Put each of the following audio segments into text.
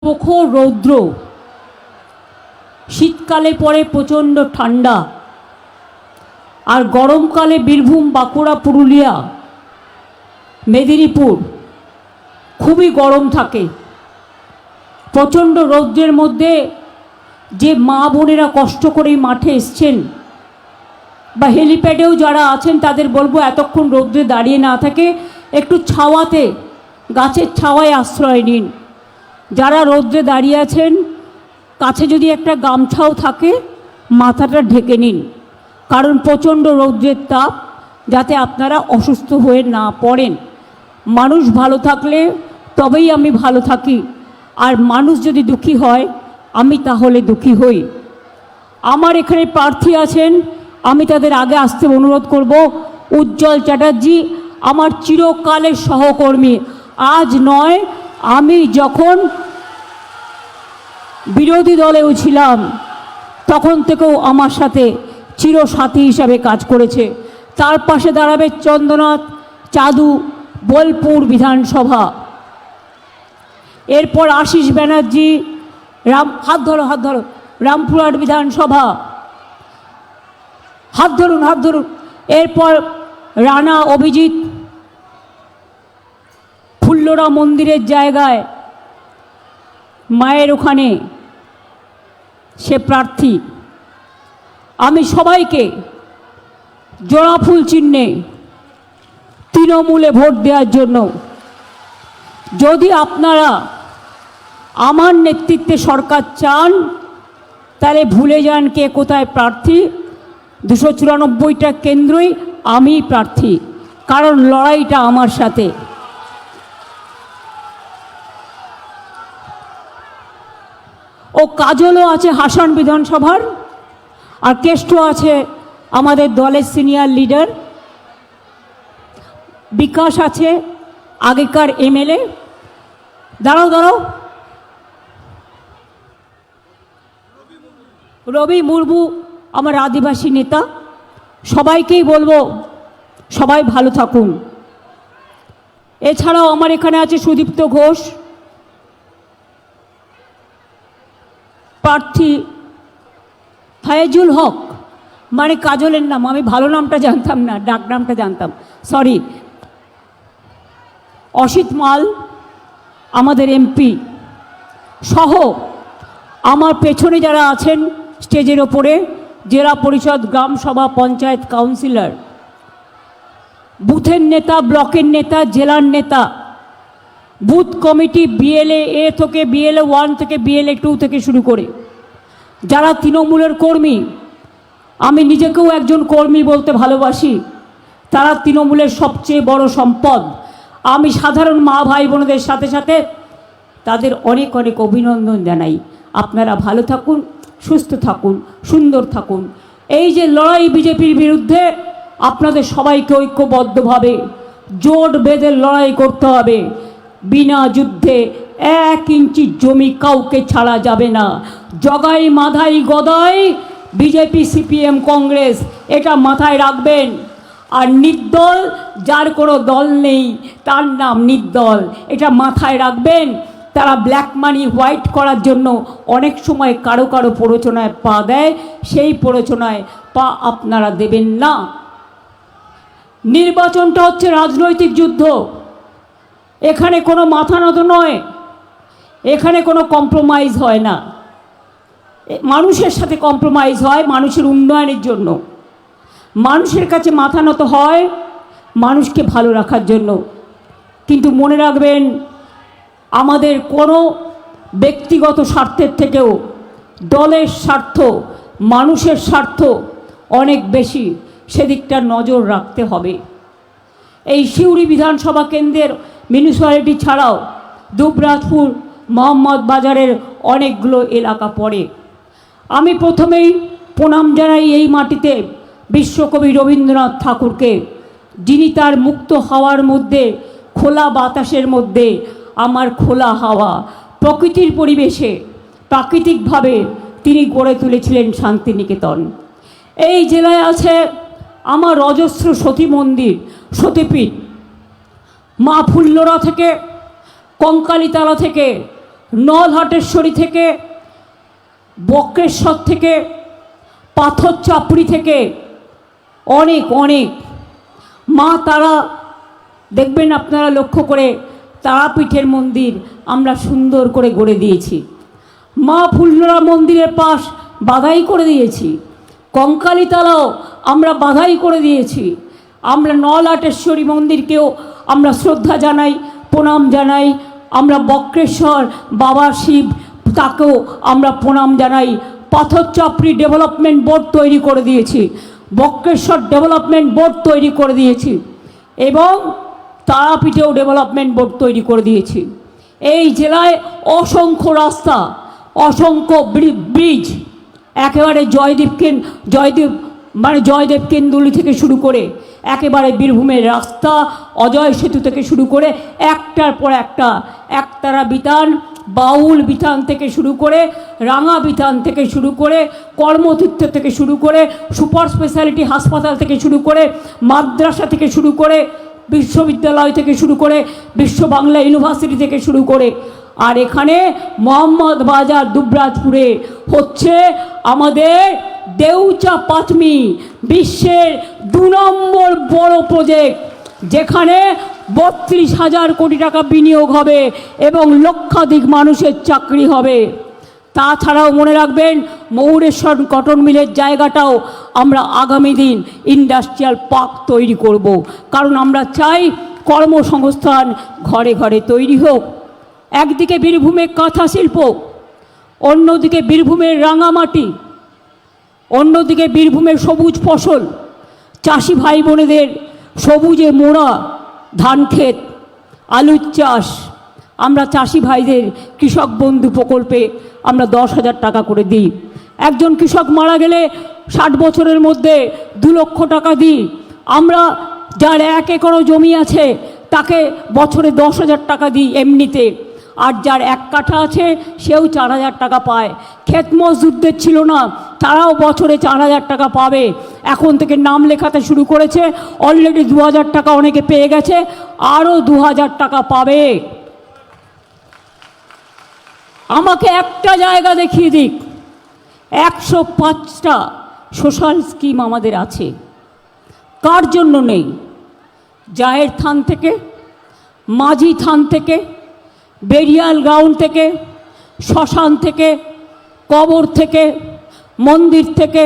প্রখর রৌদ্র, শীতকালে পড়ে প্রচণ্ড ঠান্ডা, আর গরমকালে বীরভূম, বাঁকুড়া, পুরুলিয়া, মেদিনীপুর খুবই গরম থাকে। প্রচণ্ড রৌদ্রের মধ্যে যে মা বোনেরা কষ্ট করে মাঠে এসছেন বা হেলিপ্যাডেও যারা আছেন তাদের বলবো এতক্ষণ রৌদ্রে দাঁড়িয়ে না থাকে একটু ছাওয়াতে, গাছের ছাওয়ায় আশ্রয় নিন। যারা রৌদ্রে দাঁড়িয়ে আছেন কাছে যদি একটা গামছাও থাকে মাথাটা ঢেকে নিন, কারণ প্রচণ্ড রৌদ্রের তাপ, যাতে আপনারা অসুস্থ হয়ে না পড়েন। মানুষ ভালো থাকলে তবেই আমি ভালো থাকি, আর মানুষ যদি দুঃখী হয় আমি তাহলে দুঃখী হই। আমার এখানে প্রার্থী আছেন, আমি তাদের আগে আসতে অনুরোধ করব। উজ্জ্বল চ্যাটার্জি আমার চিরকালের সহকর্মী, আজ নয়, আমি যখন বিরোধী দলেও ছিলাম তখন থেকেও আমার সাথে চিরসাথী হিসাবে কাজ করেছে। তার পাশে দাঁড়াবে চন্দ্রনাথ চাদু, বোলপুর বিধানসভা। এরপর আশিস ব্যানার্জি, হাত ধরো রামপুরহাট বিধানসভা, হাত ধরুন। এরপর রানা অভিজিৎ, ফুল্লরা মন্দিরের জায়গায় মায়ের ওখানে সে প্রার্থী। আমি সবাইকে জোড়া ফুল চিহ্নে তৃণমূলে ভোট দেওয়ার জন্য, যদি আপনারা আমার নেতৃত্বে সরকার চান তাহলে ভুলে যান কে কোথায় প্রার্থী। 294টা কেন্দ্রই আমি প্রার্থী, কারণ লড়াইটা আমার সাথে। ও কাজলও আছে হাসান বিধানসভার, আর কেষ্ট আছে আমাদের দলের সিনিয়র লিডার, বিকাশ আছে আগেকার এমএলএ। দাঁড়াও, রবি মুর্মু আমার আদিবাসী নেতা। সবাইকেই বলবো সবাই ভালো থাকুন। এছাড়াও আমার এখানে আছে সুদীপ্ত ঘোষ, প্রার্থী ফায়েজুল হক, মানে কাজলের নাম, আমি ভালো নামটা জানতাম না, ডাক নামটা জানতাম, সরি। অসিত মাল আমাদের এমপি সহ আমার পেছনে যারা আছেন স্টেজের ওপরে, জেলা পরিষদ, গ্রাম সভা, পঞ্চায়েত কাউন্সিলর, বুথের নেতা, ব্লকের নেতা, জেলার নেতা, বুথ কমিটি, বিএলএ এ থেকে বিএলএ 1 থেকে বিএলএ 2 থেকে শুরু করে যারা তৃণমূলের কর্মী, আমি নিজেকেও একজন কর্মী বলতে ভালোবাসি, তারা তৃণমূলের সবচেয়ে বড় সম্পদ। আমি সাধারণ মা ভাই বোনদের সাথে সাথে তাদের অনেক অনেক অভিনন্দন জানাই। আপনারা ভালো থাকুন, সুস্থ থাকুন, সুন্দর থাকুন। এই যে লড়াই বিজেপির বিরুদ্ধে, আপনাদের সবাইকে ঐক্যবদ্ধভাবে জোট বেঁধে লড়াই করতে হবে। বিনা যুদ্ধে 1 ইঞ্চি জমি কাউকে ছাড়া যাবে না। জগাই মাধাই গদাই, বিজেপি, সিপিএম, কংগ্রেস, এটা মাথায় রাখবেন। আর নির্দল, যার কোনো দল নেই তার নাম নির্দল, এটা মাথায় রাখবেন। তারা ব্ল্যাক মানি হোয়াইট করার জন্য অনেক সময় কারো প্ররোচনায় পা দেয়, সেই প্ররোচনায় পা আপনারা দেবেন না। নির্বাচনটা হচ্ছে রাজনৈতিক যুদ্ধ, এখানে কোনো মাথা নত নয়, এখানে কোনো কম্প্রোমাইজ হয় না। মানুষের সাথে কম্প্রোমাইজ হয় মানুষের উন্নয়নের জন্য, মানুষের কাছে মাথা নত হয় মানুষকে ভালো রাখার জন্য। কিন্তু মনে রাখবেন, আমাদের কোনো ব্যক্তিগত স্বার্থের থেকেও দলের স্বার্থ, মানুষের স্বার্থ অনেক বেশি, সেদিকটা নজর রাখতে হবে। এই সিউড়ি বিধানসভা কেন্দ্রের মিউনিসিপ্যালিটি ছাড়াও দুবরাজপুর, মোহাম্মদ বাজারের অনেকগুলো এলাকা পড়ে। আমি প্রথমেই প্রণাম জানাই এই মাটিতে বিশ্বকবি রবীন্দ্রনাথ ঠাকুরকে, যিনি তার মুক্ত হাওয়ার মধ্যে, খোলা বাতাসের মধ্যে, আমার খোলা হাওয়া, প্রকৃতির পরিবেশে প্রাকৃতিকভাবে তিনি গড়ে তুলেছিলেন শান্তিনিকেতন। এই জেলায় আছে আমার অজস্র সতী মন্দির, সতীপীঠ, মা ফুল্লরা থেকে, কঙ্কালীতলা থেকে নলহাটেশ্বরী থেকে, বক্রেশ্বর থেকে, পাথর চাপড়ি থেকে অনেক অনেক মা তারা দেখবেন আপনারা লক্ষ্য করে তারাপীঠের মন্দির আমরা সুন্দর করে গড়ে দিয়েছি। মা ফুল্লরা মন্দিরের পাশ বাধাই করে দিয়েছি। কঙ্কালীতলাও আমরা বাধাই করে দিয়েছি। আমরা নলহাটেশ্বরী মন্দিরকেও আমরা শ্রদ্ধা জানাই, প্রণাম জানাই। আমরা বক্রেশ্বর বাবা শিব তাকেও আমরা প্রণাম জানাই। পাথর চাপড়ি ডেভেলপমেন্ট বোর্ড তৈরি করে দিয়েছি, বক্রেশ্বর ডেভেলপমেন্ট বোর্ড তৈরি করে দিয়েছি এবং তারাপীঠেও ডেভেলপমেন্ট বোর্ড তৈরি করে দিয়েছি। এই জেলায় অসংখ্য রাস্তা, অসংখ্য ব্রিজ, একেবারে জয়দেব কেন্দুলি থেকে শুরু করে একেবারে বীরভূমের রাস্তা, অজয় সেতু থেকে শুরু করে একটার পর একটা, একতারা বিতান, বাউল বিতান থেকে শুরু করে, রাঙা বিতান থেকে শুরু করে, কর্মতীর্থ থেকে শুরু করে, সুপার স্পেশালিটি হাসপাতাল থেকে শুরু করে, মাদ্রাসা থেকে শুরু করে, বিশ্ববিদ্যালয় থেকে শুরু করে, বিশ্ব বাংলা ইউনিভার্সিটি থেকে শুরু করে, আর এখানে মোহাম্মদ বাজার দুবরাজপুরে হচ্ছে আমাদের দেউচা পাঁচমি, বিশ্বের 2 নম্বর বড় প্রজেক্ট, যেখানে 32,000 কোটি টাকা বিনিয়োগ হবে এবং লক্ষাধিক মানুষের চাকরি হবে। তাছাড়াও মনে রাখবেন ময়ূরেশ্বর কটন মিলের জায়গাটাও আমরা আগামী দিন ইন্ডাস্ট্রিয়াল পার্ক তৈরি করব, কারণ আমরা চাই কর্মসংস্থান ঘরে ঘরে তৈরি হোক। একদিকে বীরভূমের কাঁথা শিল্প, অন্যদিকে বীরভূমের রাঙামাটি, অন্যদিকে বীরভূমের সবুজ ফসল, চাষি ভাই বোনেদের সবুজে মোড়া ধান ক্ষেত, আলুর চাষ। আমরা চাষি ভাইদের কৃষক বন্ধু প্রকল্পে আমরা 10,000 টাকা করে দিই। একজন কৃষক মারা গেলে 60 বছরের মধ্যে 2 লক্ষ টাকা দিই। আমরা যার 1 একর জমি আছে তাকে বছরে 10,000 টাকা দিই এমনিতে, আর যার 1 কাঠা আছে সেও 4,000 টাকা পায়। ক্ষেত মজদুরদের ছিল না, তারাও বছরে 4,000 টাকা পাবে। এখন থেকে নাম লেখাতে শুরু করেছে, অলরেডি 2,000 টাকা অনেকে পেয়ে গেছে, আরও 2,000 টাকা পাবে। আমাকে একটা জায়গা দেখিয়ে দিক 105টা সোশ্যাল স্কিম আমাদের আছে, কার জন্য নেই? জায়ের থান থেকে, মাঝি থান থেকে, বেরিয়াল গ্রাউন্ড থেকে, শ্মশান থেকে, কবর থেকে, মন্দির থেকে,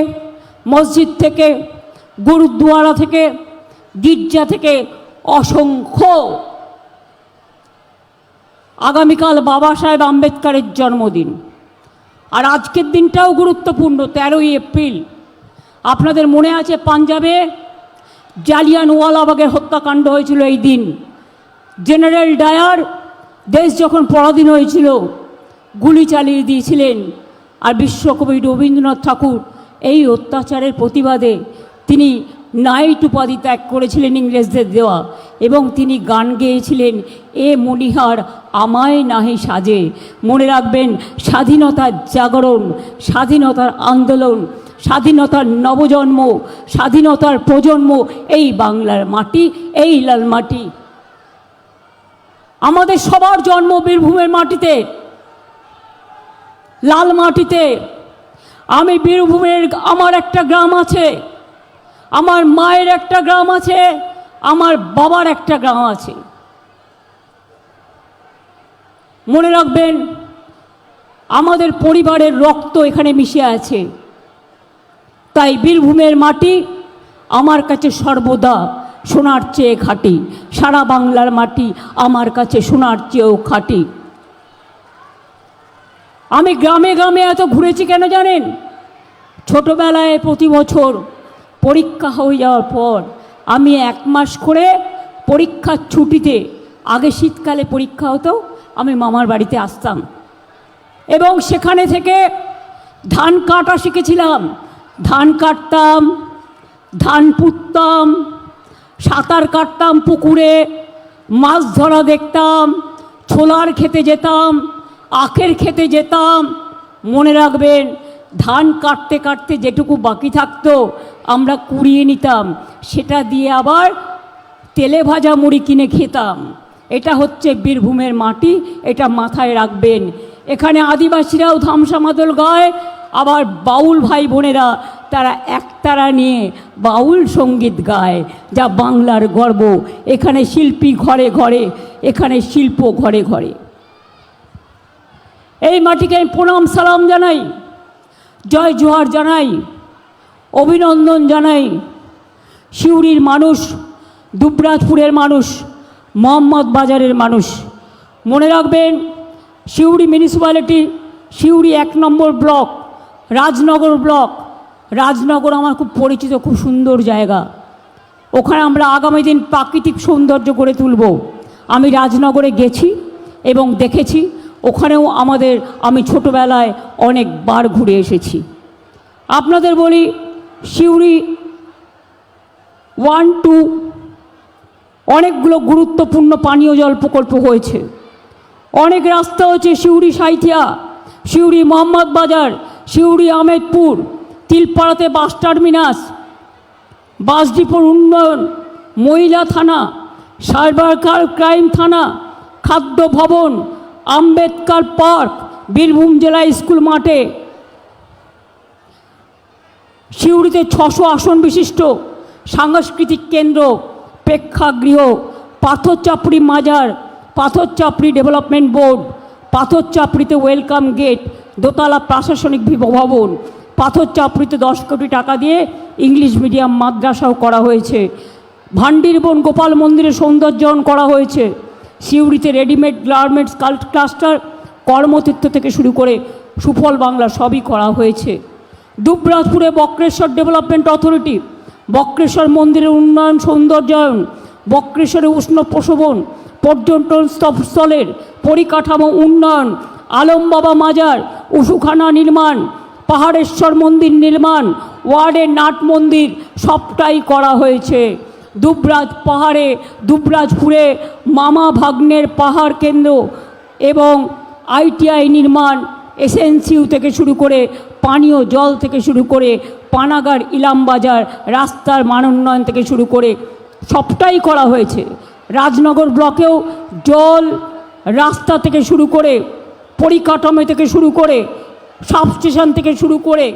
মসজিদ থেকে, গুরুদ্বারা থেকে, গির্জা থেকে অসংখ্য। আগামীকাল বাবা সাহেব আম্বেদকরের জন্মদিন, আর আজকের দিনটাও গুরুত্বপূর্ণ। 13ই এপ্রিল আপনাদের মনে আছে পাঞ্জাবে জালিয়ানওয়ালাবাগের হত্যাকাণ্ড হয়েছিল এই দিন। জেনারেল ডায়ার দেশ যখন পরাধীন হয়েছিল গুলি চালিয়ে দিয়েছিলেন, আর বিশ্বকবি রবীন্দ্রনাথ ঠাকুর এই অত্যাচারের প্রতিবাদে তিনি নাইট উপাধি ত্যাগ করেছিলেন ইংরেজদের দেওয়া, এবং তিনি গান গেয়েছিলেন এ মণিহার আমায় নাহি সাজে। মনে রাখবেন স্বাধীনতার জাগরণ, স্বাধীনতার আন্দোলন, স্বাধীনতার নবজন্ম, স্বাধীনতার প্রজন্ম এই বাংলার মাটি, এই লাল মাটি। আমাদের সবার জন্ম বীরভূমের মাটিতে, লাল মাটিতে। আমি বীরভূমের, আমার একটা গ্রাম আছে, আমার মায়ের একটা গ্রাম আছে, আমার বাবার একটা গ্রাম আছে। মনে রাখবেন আমাদের পরিবারের রক্ত এখানে মিশে আছে। তাই বীরভূমের মাটি আমার কাছে সর্বদা সোনার চেয়ে খাঁটি। সারা বাংলার মাটি আমার কাছে সোনার চেয়েও খাঁটি। আমি গ্রামে গ্রামে এত ঘুরেছি কেন জানেন? ছোটবেলায় প্রতি বছর পরীক্ষা হয়ে যাওয়ার পর আমি 1 মাস করে পরীক্ষার ছুটিতে, আগে শীতকালে পরীক্ষা হতো, আমি মামার বাড়িতে আসতাম এবং সেখানে থেকে ধান কাটা শিখেছিলাম। ধান কাটতাম, ধান পুঁততাম, সাঁতার কাটতাম পুকুরে, মাছ ধরা দেখতাম, ছোলার খেতে যেতাম, আখের খেতে যেতাম। মনে রাখবেন ধান কাটতে কাটতে যেটুকু বাকি থাকতো আমরা কুড়িয়ে নিতাম, সেটা দিয়ে আবার তেলে ভাজা মুড়ি কিনে খেতাম। এটা হচ্ছে বীরভূমের মাটি, এটা মাথায় রাখবেন। এখানে আদিবাসীরাও ধামসা মাদল গায়, আবার বাউল ভাই বোনেরা তারা একতারা নিয়ে বাউল সঙ্গীত গায়, যা বাংলার গর্ব। এখানে শিল্পী ঘরে ঘরে, এখানে শিল্প ঘরে ঘরে। এই মাটিকে আমি প্রণাম সালাম জানাই, জয় জোহার জানাই, অভিনন্দন জানাই। সিউড়ির মানুষ, দুবরাজপুরের মানুষ, মোহাম্মদ বাজারের মানুষ, মনে রাখবেন সিউড়ি মিউনিসিপ্যালিটি, সিউড়ি 1 নম্বর ব্লক, রাজনগর ব্লক। রাজনগর আমার খুব পরিচিত, খুব সুন্দর জায়গা। ওখানে আমরা আগামী দিন প্রাকৃতিক সৌন্দর্য করে তুলব। আমি রাজনগরে গেছি এবং দেখেছি, ওখানেও আমি ছোটোবেলায় অনেকবার ঘুরে এসেছি। আপনাদের বলি, সিউড়ি 1, 2 অনেকগুলো গুরুত্বপূর্ণ পানীয় জল প্রকল্প হয়েছে, অনেক রাস্তা হয়েছে। সিউড়ি সাঁইথিয়া, সিউড়ি মোহাম্মদ বাজার, সিউড়ি আহমেদপুর, তিলপাড়াতে বাস টার্মিনাস, বাস ডিপোর উন্নয়ন, মহিলা থানা, সাইবার ক্রাইম থানা, খাদ্য ভবন, আম্বেদকর পার্ক, বীরভূম জেলা স্কুল মাঠে। সিউড়িতে 600 আসন বিশিষ্ট সাংস্কৃতিক কেন্দ্র, প্রেক্ষাগৃহ, পাথরচাপড়ি মাজার, পাথরচাপড়ি ডেভেলপমেন্ট বোর্ড, পাথরচাপড়িতে ওয়েলকাম গেট, দোতলা প্রশাসনিক ভবন, পাথরচাপড়িতে 10 কোটি টাকা দিয়ে ইংলিশ মিডিয়াম মাদ্রাসাও করা হয়েছে। ভান্ডিরবন গোপাল মন্দিরের সৌন্দর্যায়ন করা হয়েছে। সিউড়িতে রেডিমেড গার্মেন্টস ক্লাস্টার, কর্মতীর্থ থেকে শুরু করে সুফল বাংলা সবই করা হয়েছে। দুবরাজপুরে বক্রেশ্বর ডেভেলপমেন্ট অথরিটি, বক্রেশ্বর মন্দিরের উন্নয়ন সৌন্দর্যায়ন, বক্রেশ্বরে উষ্ণ প্রসবন, পর্যটন স্থলের পরিকাঠামো উন্নয়ন, আলমবাবা মাজার, উসুখানা নির্মাণ, পাহাড়েশ্বর মন্দির নির্মাণ, ওয়ার্ডের নাট মন্দির সবটাই করা হয়েছে। দুবরাজপুরে মামা ভাগ্নের পাহাড় কেন্দ্র এবং ITI নির্মাণ, SNCU থেকে শুরু করে পানীয় জল থেকে শুরু করে পানাগার ইলামবাজার রাস্তার মানোন্নয়ন থেকে শুরু করে সবটাই করা হয়েছে। রাজনগর ব্লকেও জল, রাস্তা থেকে শুরু করে পরিকাঠামো থেকে শুরু করে সাবস্টেশন থেকে শুরু করে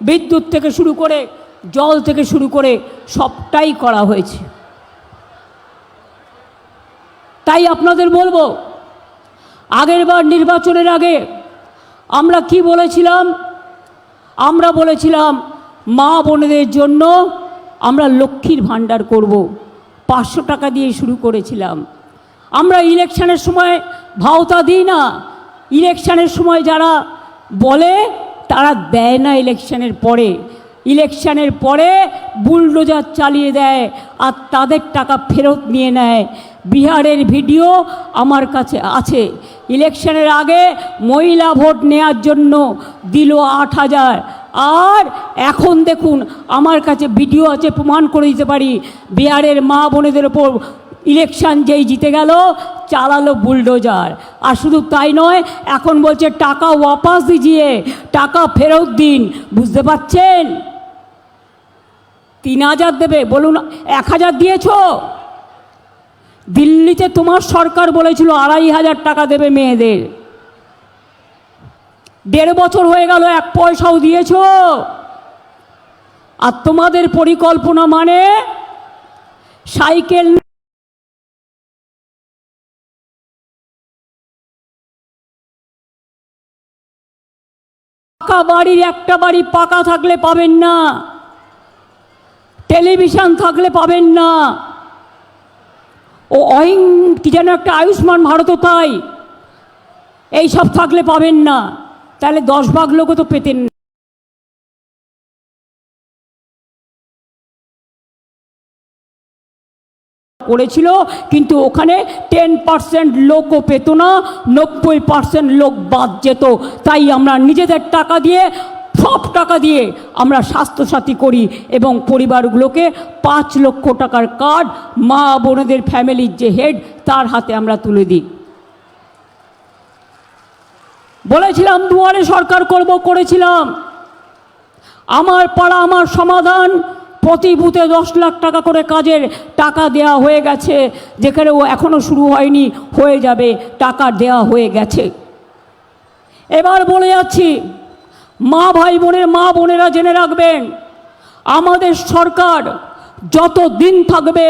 বিদ্যুৎ থেকে শুরু করে জল থেকে শুরু করে সবটাই করা হয়েছে। তাই আপনাদের বলবো, আগেরবার নির্বাচনের আগে আমরা কি বলেছিলাম? আমরা বলেছিলাম মা বোনেদের জন্য আমরা লক্ষ্মীর ভাণ্ডার করব, 500 টাকা দিয়ে শুরু করেছিলাম। আমরা ইলেকশনের সময় ভাওতা দিই না, ইলেকশনের সময় যারা বলে তারা দেয় না। ইলেকশনের পরে বুলডোজার চালিয়ে দেয় আর তাদের টাকা ফেরত নিয়ে নেয়। বিহারের ভিডিও আমার কাছে আছে। ইলেকশনের আগে মহিলা ভোট নেওয়ার জন্য দিল 8,000, আর এখন দেখুন আমার কাছে ভিডিও আছে, প্রমাণ করে দিতে পারি। বিহারের মা বোনেদের ওপর ইলেকশন যেই জিতে গেল চালালো বুলডোজার। আর শুধু তাই নয়, এখন বলছে টাকা ওয়াপাস দিজিয়ে, টাকা ফেরত দিন। বুঝতে পারছেন? 3,000 দেবে, বলুন 1,000 দিয়েছ? দিল্লিতে তোমার সরকার বলেছিল 2,500 টাকা দেবে মেয়েদের। 1.5 বছর হয়ে গেল, 1 পয়সাও দিয়েছ? আর তোমাদের পরিকল্পনা মানে সাইকেল পাকা বাড়ির, একটা বাড়ি পাকা থাকলে পাবেন না, টেলিভিশন থাকলে পাবেন না, ও কি যেন একটা আয়ুষ্মান ভারত, তাই এই সব থাকলে পাবেন না। তাহলে 10 ভাগ লোকও তো পেতেন না। করেছিল, কিন্তু ওখানে 10% লোকও পেত না, 90% লোক বাদ যেত। তাই আমরা নিজেদের টাকা দিয়ে, সব টাকা দিয়ে আমরা স্বাস্থ্যসাথী করি এবং পরিবারগুলোকে 5 লক্ষ টাকার কার্ড মা বোনেদের ফ্যামিলির যে হেড তার হাতে আমরা তুলে দিই। বলেছিলাম দুয়ারে সরকার করব, করেছিলাম। আমার পাড়া আমার সমাধান, প্রতি বুথে 10 লাখ টাকা করে কাজের টাকা দেয়া হয়ে গেছে, যেখানে ও এখনও শুরু হয়নি, হয়ে যাবে, টাকা দেয়া হয়ে গেছে। এবার বলে যাচ্ছি, মা ভাই বোনের মা বোনেরা জেনে রাখবেন, আমাদের সরকার যত দিন থাকবে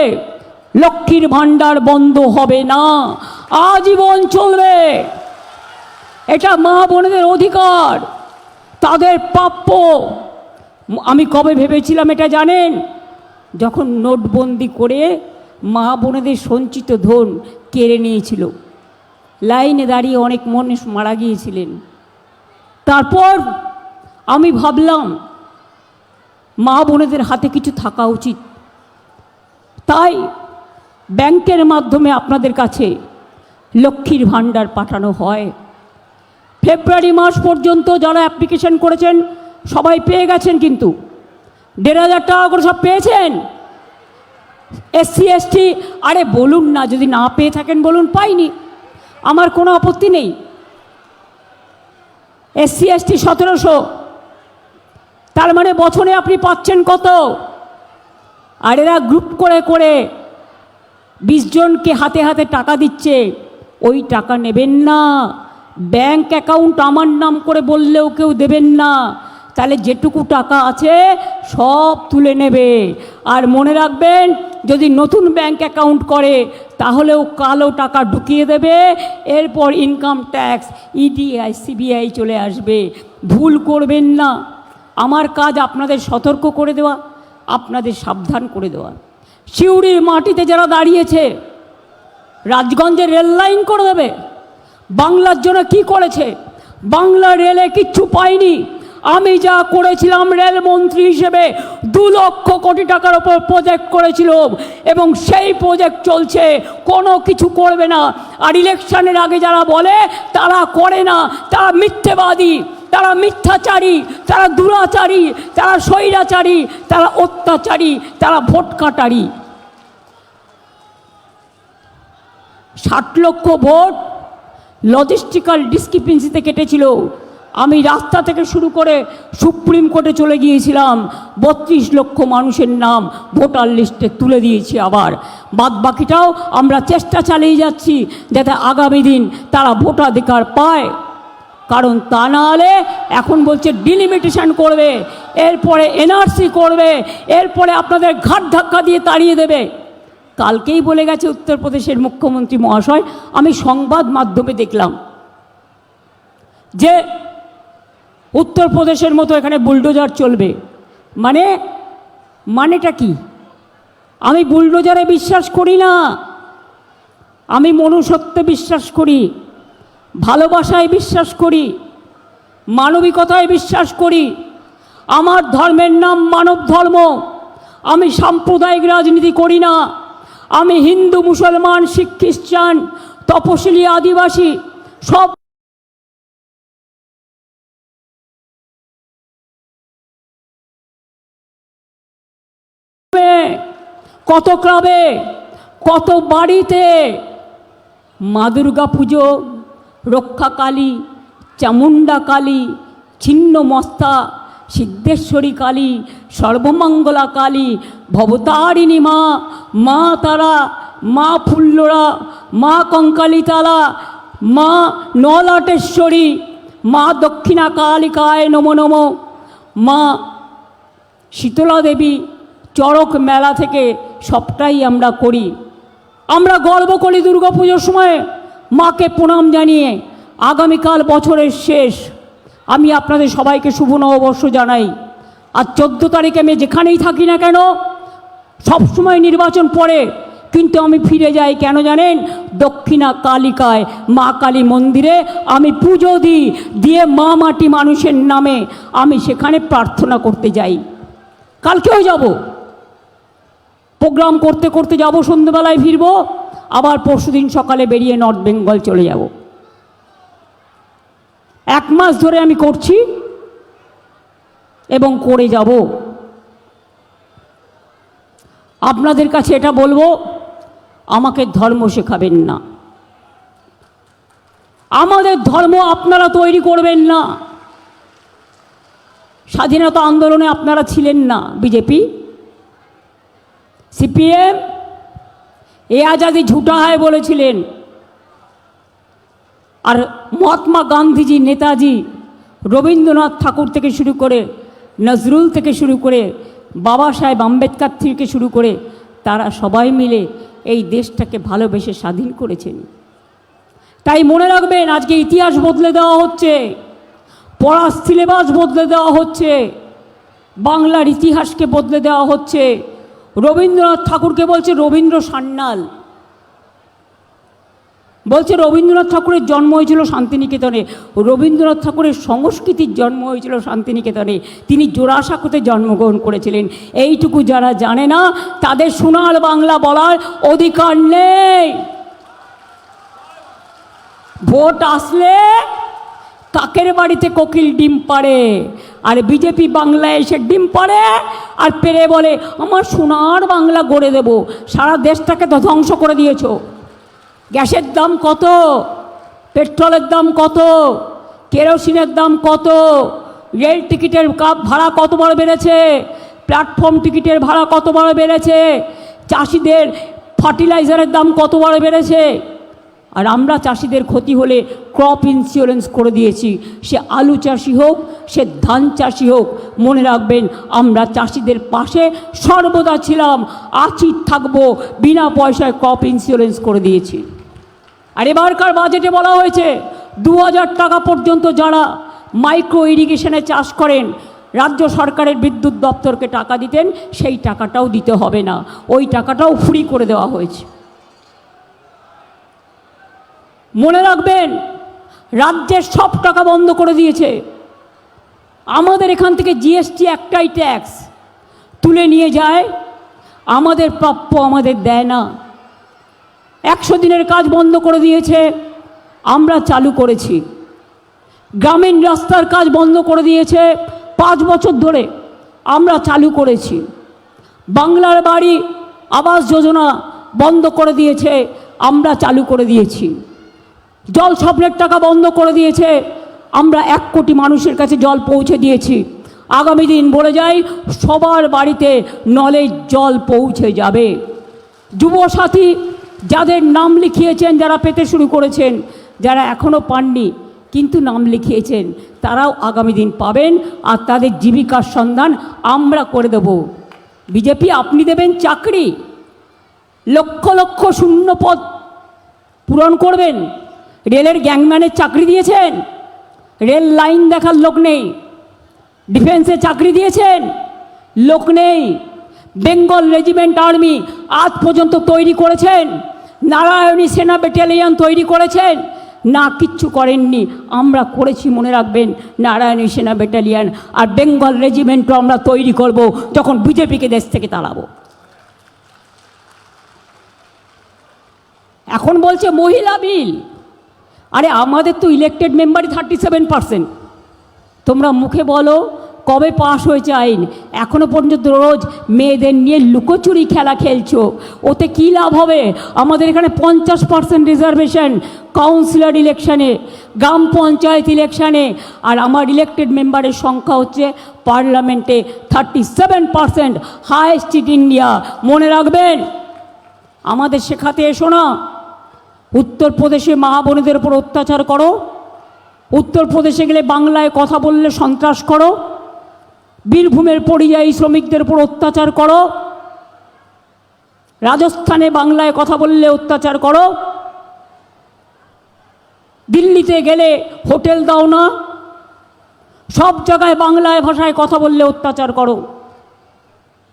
লক্ষ্মীর ভাণ্ডার বন্ধ হবে না, আজীবন চলবে। এটা মা বোনেদের অধিকার, তাদের প্রাপ্য। আমি কবে ভেবেছিলাম এটা জানেন? যখন নোটবন্দি করে মা বোনেদের সঞ্চিত ধন কেড়ে নিয়েছিল, লাইনে দাঁড়িয়ে অনেক মানুষ মারা গিয়েছিলেন। তারপর আমি ভাবলাম মা বোনেদের হাতে কিছু থাকা উচিত, তাই ব্যাংকের মাধ্যমে আপনাদের কাছে লক্ষ্মীর ভাণ্ডার পাঠানো হয়। ফেব্রুয়ারি মাস পর্যন্ত যারা অ্যাপ্লিকেশন করেছেন সবাই পেয়ে গেছেন, কিন্তু 1,500 টাকা করে সব পেয়েছেন। SC ST আরে বলুন না, যদি না পেয়ে থাকেন বলুন পাইনি, আমার কোনো আপত্তি নেই। SC ST 1700, তার মানে বছরে আপনি পাচ্ছেন কত? আর এরা গ্রুপ করে করে 20 জনকে হাতে হাতে টাকা দিচ্ছে। ওই টাকা নেবেন না, ব্যাংক অ্যাকাউন্ট আমার নাম করে বললেও কেউ দেবেন না, তাহলে যেটুকু টাকা আছে সব তুলে নেবে। আর মনে রাখবেন, যদি নতুন ব্যাংক অ্যাকাউন্ট করে তাহলেও কালো টাকা ঢুকিয়ে দেবে, এরপর ইনকাম ট্যাক্স, EDI CBI চলে আসবে। ভুল করবেন না। আমার কাজ আপনাদের সতর্ক করে দেওয়া, আপনাদের সাবধান করে দেওয়া। সিউড়ির মাটিতে যারা দাঁড়িয়েছে, রাজগঞ্জের রেল লাইন করে দেবে। বাংলার জন্য কি করেছে? বাংলা রেলে কিচ্ছু পাইনি। আমি যা করেছিলাম রেলমন্ত্রী হিসেবে 2 লক্ষ কোটি টাকার ওপর প্রজেক্ট করেছিল, এবং সেই প্রজেক্ট চলছে, কোনো কিছু করবে না। আর ইলেকশনের আগে যারা বলে তারা করে না, তারা মিথ্যেবাদী, তারা মিথ্যাচারী, তারা দুরাচারী, তারা স্বৈরাচারী, তারা অত্যাচারী, তারা ভোট কাটারি। 60 লক্ষ ভোট লজিস্টিক্যাল ডিসক্রিপেন্সিতে কেটেছিল। আমি রাস্তা থেকে শুরু করে সুপ্রিম কোর্টে চলে গিয়েছিলাম, 32 লক্ষ মানুষের নাম ভোটার লিস্টে তুলে দিয়েছি। আবার বাদ বাকিটাও আমরা চেষ্টা চালিয়ে যাচ্ছি যাতে আগামী দিন তারা ভোটাধিকার পায়। কারণ তা না হলে এখন বলছে ডিলিমিটেশন করবে, এরপরে NRC করবে, এরপরে আপনাদের ঘাট ধাক্কা দিয়ে তাড়িয়ে দেবে। কালকেই বলে গেছে উত্তরপ্রদেশের মুখ্যমন্ত্রী মহাশয়, আমি সংবাদ মাধ্যমে দেখলাম যে উত্তরপ্রদেশের মতো এখানে বুলডোজার চলবে। মানেটা কি? আমি বুলডোজারে বিশ্বাস করি না, আমি মনুষ্যত্বে বিশ্বাস করি, ভালোবাসায় বিশ্বাস করি, মানবিকতায় বিশ্বাস করি। আমার ধর্মের নাম মানব ধর্ম। আমি সাম্প্রদায়িক রাজনীতি করি না। আমি হিন্দু, মুসলমান, শিখ, খ্রিস্টান, তপশিলি, আদিবাসী সব কত ক্লাবে, কত বাড়িতে মা দুর্গা পুজো, রক্ষাকালী, চামুণ্ডা কালী, ছিন্নমস্তা, সিদ্ধেশ্বরী কালী, সর্বমঙ্গলা কালী, ভবতারিণী মা, মা তারা, মা ফুল্লরা, মা কঙ্কালীতলা, মা নলাটেশ্বরী, মা দক্ষিণা কালিকায় নমো নমো, মা শীতলা দেবী, চড়ক মেলা থেকে সবটাই আমরা করি। আমরা গর্ব করি দুর্গা পুজোর সময় মাকে প্রণাম জানিয়ে। আগামীকাল বছরের শেষ, আমি আপনাদের সবাইকে শুভ নববর্ষ জানাই। আর 14 তারিখে আমি যেখানেই থাকি না কেন, সবসময় নির্বাচন পড়ে, কিন্তু আমি ফিরে যাই কেন জানেন? দক্ষিণা কালিকায় মা কালী মন্দিরে আমি পুজো দিই, দিয়ে মা মাটি মানুষের নামে আমি সেখানে প্রার্থনা করতে যাই। কালকেও যাব, প্রোগ্রাম করতে করতে যাব, সন্ধ্যেবেলায় ফিরব, আবার পরশুদিন সকালে বেরিয়ে নর্থ বেঙ্গল চলে যাব। 1 মাস ধরে আমি করছি এবং করে যাব। আপনাদের কাছে এটা বলবো, আমাকে ধর্ম শেখাবেন না, আমাদের ধর্ম আপনারা তৈরি করবেন না। স্বাধীনতা আন্দোলনে আপনারা ছিলেন না, বিজেপি, CPM এ আজাদি ঝুটা হয় বলেছিলেন। আর মহাত্মা গান্ধীজি, নেতাজি, রবীন্দ্রনাথ ঠাকুর থেকে শুরু করে, নজরুল থেকে শুরু করে, বাবা সাহেব আম্বেদকর থেকে শুরু করে, তারা সবাই মিলে এই দেশটাকে ভালোবেসে স্বাধীন করেছেন। তাই মনে রাখবেন, আজকে ইতিহাস বদলে দেওয়া হচ্ছে, পড়ার সিলেবাস বদলে দেওয়া হচ্ছে, বাংলার ইতিহাসকে বদলে দেওয়া হচ্ছে। রবীন্দ্রনাথ ঠাকুরকে বলছে রবীন্দ্র সান্যাল, বলছে রবীন্দ্রনাথ ঠাকুরের জন্ম হয়েছিল শান্তিনিকেতনে। রবীন্দ্রনাথ ঠাকুরের সংস্কৃতির জন্ম হয়েছিল শান্তিনিকেতনে, তিনি জোড়াসাঁকোতে জন্মগ্রহণ করেছিলেন। এইটুকু যারা জানে না তাদের সোনার বাংলা বলার অধিকার নেই। ভোট আসলে কাকের বাড়িতে কোকিল ডিম পাড়ে, আর বিজেপি বাংলায় এসে ডিম পাড়ে আর পেরে বলে আমার সোনার বাংলা গড়ে দেব। সারা দেশটাকে তো ধ্বংস করে দিয়েছো। গ্যাসের দাম কত, পেট্রোলের দাম কত, কেরোসিনের দাম কত, রেল টিকিটের ভাড়া কতবার বেড়েছে, প্ল্যাটফর্ম টিকিটের ভাড়া কতবার বেড়েছে, চাষিদের ফার্টিলাইজারের দাম কতবার বেড়েছে। আর আমরা চাষিদের ক্ষতি হলে ক্রপ ইন্স্যুরেন্স করে দিয়েছি। সে আলু চাষি হোক, সে ধান চাষি হোক, মনে রাখবেন আমরা চাষিদের পাশে সর্বদা ছিলাম, আছি, থাকবো। বিনা পয়সায় ক্রপ ইন্স্যুরেন্স করে দিয়েছি। আর এবারকার বাজেটে বলা হয়েছে 2000 টাকা পর্যন্ত যারা মাইক্রো ইরিগেশনে চাষ করেন, রাজ্য সরকারের বিদ্যুৎ দপ্তরকে টাকা দিতেন, সেই টাকাটাও দিতে হবে না, ওই টাকাটাও ফ্রি করে দেওয়া হয়েছে। মনে রাখবেন, রাজ্যের সব টাকা বন্ধ করে দিয়েছে। আমাদের এখান থেকে জিএসটি একটাই ট্যাক্স তুলে নিয়ে যায়, আমাদের প্রাপ্য আমাদের দেয় না। 100 দিনের কাজ বন্ধ করে দিয়েছে, আমরা চালু করেছি। গ্রামীণ রাস্তার কাজ বন্ধ করে দিয়েছে, 5 বছর ধরে আমরা চালু করেছি। বাংলার বাড়ি আবাস যোজনা বন্ধ করে দিয়েছে, আমরা চালু করে দিয়েছি। জল স্বপ্নের টাকা বন্ধ করে দিয়েছে, আমরা 1 কোটি মানুষের কাছে জল পৌঁছে দিয়েছি। আগামী দিন বলে যাই, সবার বাড়িতে নলের জল পৌঁছে যাবে। যুবসাথী যাদের নাম লিখিয়েছেন, যারা পেতে শুরু করেছেন, যারা এখনও পাননি কিন্তু নাম লিখিয়েছেন, তারাও আগামী দিন পাবেন। আর তাদের জীবিকার সন্ধান আমরা করে দেব। বিজেপি আপনি দেবেন চাকরি, লক্ষ লক্ষ শূন্য পদ পূরণ করবেন। রেলের গ্যাংম্যানের চাকরি দিয়েছেন, রেল লাইন দেখার লোক নেই। ডিফেন্সে চাকরি দিয়েছেন, লোক নেই। বেঙ্গল রেজিমেন্ট আর্মি আজ পর্যন্ত তৈরি করেছেন, নারায়ণী সেনা ব্যাটালিয়ন তৈরি করেছেন না, কিচ্ছু করেননি। আমরা করেছি, মনে রাখবেন, নারায়ণী সেনা ব্যাটালিয়ন আর বেঙ্গল রেজিমেন্টও আমরা তৈরি করব যখন বিজেপিকে দেশ থেকে তাড়াবো। এখন বলছে মহিলা বিল, আরে আমাদের তো ইলেকটেড মেম্বারই 37%। তোমরা মুখে বলো কবে পাশ হয়েছে আইন, এখনও পর্যন্ত রোজ মেয়েদের নিয়ে লুকোচুরি খেলা খেলছো। ওতে কী লাভ হবে? আমাদের এখানে 50% রিজার্ভেশন কাউন্সিলর ইলেকশানে, গ্রাম পঞ্চায়েত ইলেকশানে, আর আমার ইলেকটেড মেম্বারের সংখ্যা হচ্ছে পার্লামেন্টে 37%, হাইয়েস্ট ইন ইন্ডিয়া। মনে রাখবেন, আমাদের শেখাতে এসো না উত্তরপ্রদেশে মা বোনেদের উপর অত্যাচার করো, উত্তরপ্রদেশে গেলে বাংলায় কথা বললে সন্ত্রাস করো, বীরভূমের পরিযায়ী শ্রমিকদের উপর অত্যাচার করো, রাজস্থানে বাংলায় কথা বললে অত্যাচার করো, দিল্লিতে গেলে হোটেল দাও না, সব জায়গায় বাংলায় ভাষায় কথা বললে অত্যাচার করো।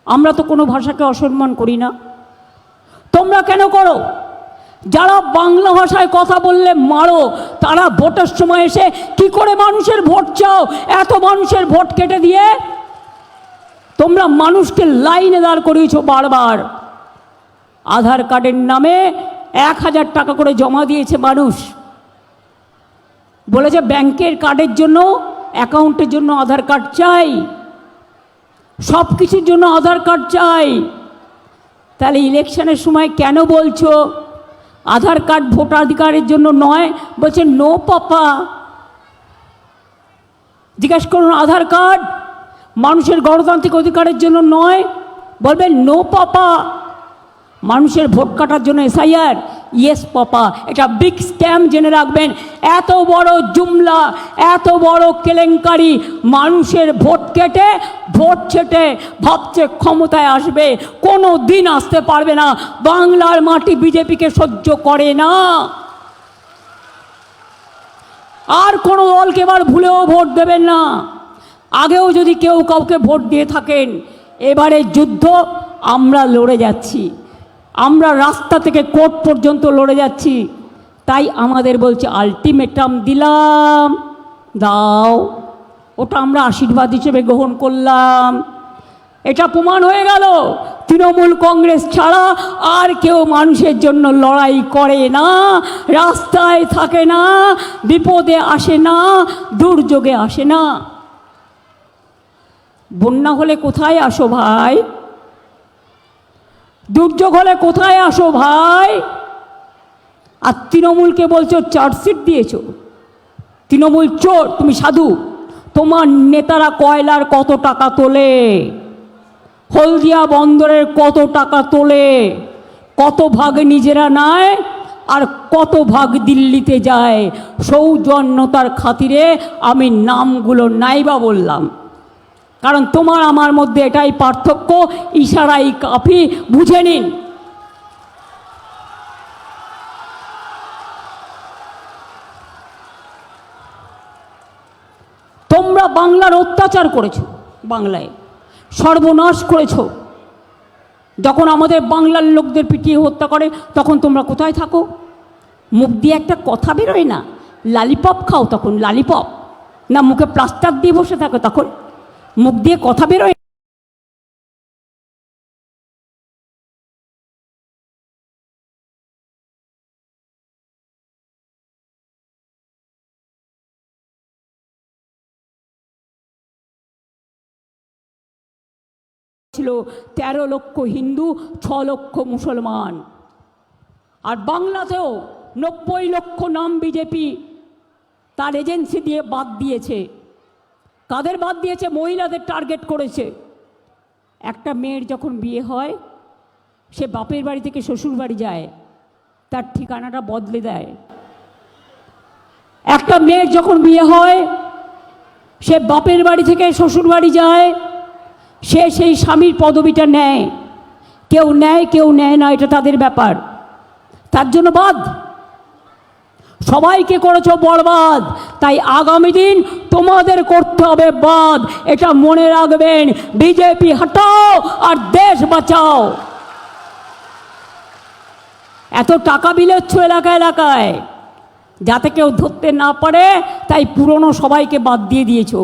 আমরা তো কোনো ভাষাকে অসম্মান করি না, তোমরা কেন করো? যারা বাংলা ভাষায় কথা বললে মারো, তারা ভোটের সময় এসে কি করে মানুষের ভোট চাও? এত মানুষের ভোট কেটে দিয়ে তোমরা মানুষকে লাইনে দাঁড় করিয়েছো বারবার। আধার কার্ডের নামে 1000 টাকা করে জমা দিয়েছে মানুষ, বলেছে ব্যাংকের কার্ডের জন্য, অ্যাকাউন্টের জন্য আধার কার্ড চাই, সব কিছুর জন্য আধার কার্ড চাই। তাহলে ইলেকশনের সময় কেন বলছো আধার কার্ড ভোটাধিকারের জন্য নয়? বলছে নো পাপা। জিজ্ঞাসা করুন আধার কার্ড মানুষের গণতান্ত্রিক অধিকারের জন্য নয়, বলবেন নো পাপা। মানুষের ভোট কাটার জন্য এসআইআর, ইয়েস পাপা, এটা বিগ স্ক্যাম, জেনে রাখবেন। এত বড় জুমলা, এত বড় কেলেঙ্কারি, মানুষের ভোট কেটে ভোট ছেটে ভাবছে ক্ষমতায় আসবে, কোনো দিন আসতে পারবে না। বাংলার মাটি বিজেপিকে সহ্য করে না। আর কোনো দলকে এবার ভুলেও ভোট দেবেন না। আগেও যদি কেউ কাউকে ভোট দিয়ে থাকেন, এবারে যুদ্ধ আমরা লড়ে যাচ্ছি, আমরা রাস্তা থেকে কোর্ট পর্যন্ত লড়ে যাচ্ছি। তাই আমাদের বলছে আলটিমেটাম দিলাম, দাও, ওটা আমরা আশীর্বাদ হিসেবে গ্রহণ করলাম। এটা প্রমাণ হয়ে গেল তৃণমূল কংগ্রেস ছাড়া আর কেউ মানুষের জন্য লড়াই করে না, রাস্তায় থাকে না, বিপদে আসে না, দুর্যোগে আসে না। বন্যা হলে কোথায় আসো ভাই? দুর্যোগ হলে কোথায় আসো ভাই? আর তৃণমূলকে বলছো চার্জশিট দিয়েছো, তৃণমূল চোর, তুমি সাধু। তোমার নেতারা কয়লার কত টাকা তোলে, হলদিয়া বন্দরের কত টাকা তোলে, কত ভাগ নিজেরা নেয় আর কত ভাগ দিল্লিতে যায়। সৌজন্যতার খাতিরে আমি নামগুলো নাইবা বললাম, কারণ তোমার আমার মধ্যে এটাই পার্থক্য, ইশারাই কাফি, বুঝে নিন। তোমরা বাংলার অত্যাচার করেছো, বাংলায় সর্বনাশ করেছো। যখন আমাদের বাংলার লোকদের পিটিয়ে হত্যা করে তখন তোমরা কোথায় থাকো? মুখ দিয়ে একটা কথা বেরোয় না, লালিপপ খাও তখন, লালিপপ না মুখে প্লাস্টার দিয়ে বসে থাকো তখন, মুখ দিয়ে কথা বেরোয়। ছিল 13 লক্ষ হিন্দু, 6 লক্ষ মুসলমান। আর বাংলাতেও 90 লক্ষ নাম বিজেপি তার এজেন্সি দিয়ে বাদ দিয়েছে। কাদের বাদ দিয়েছে? মহিলাদের টার্গেট করেছে। একটা মেয়ের যখন বিয়ে হয়, সে বাপের বাড়ি থেকে শ্বশুর বাড়ি যায়, তার ঠিকানাটা বদলে দেয়। একটা মেয়ের যখন বিয়ে হয়, সে বাপের বাড়ি থেকে শ্বশুর বাড়ি যায়, সে সেই স্বামীর পদবিটা নেয়। কেউ নেয় কেউ নেয় না, এটা তাদের ব্যাপার। তার জন্য বাদ, সবাইকে করেছো বরবাদ। তাই আগামী দিন তোমাদের করতে হবে বাদ, এটা মনে রাখবেন। বিজেপি হটাও আর দেশ বাঁচাও। এত টাকা বিলেচ্ছ এলাকায় এলাকায়, যাতে কেউ ধরতে না পারে, তাই পুরনো সবাইকে বাদ দিয়ে দিয়েছো,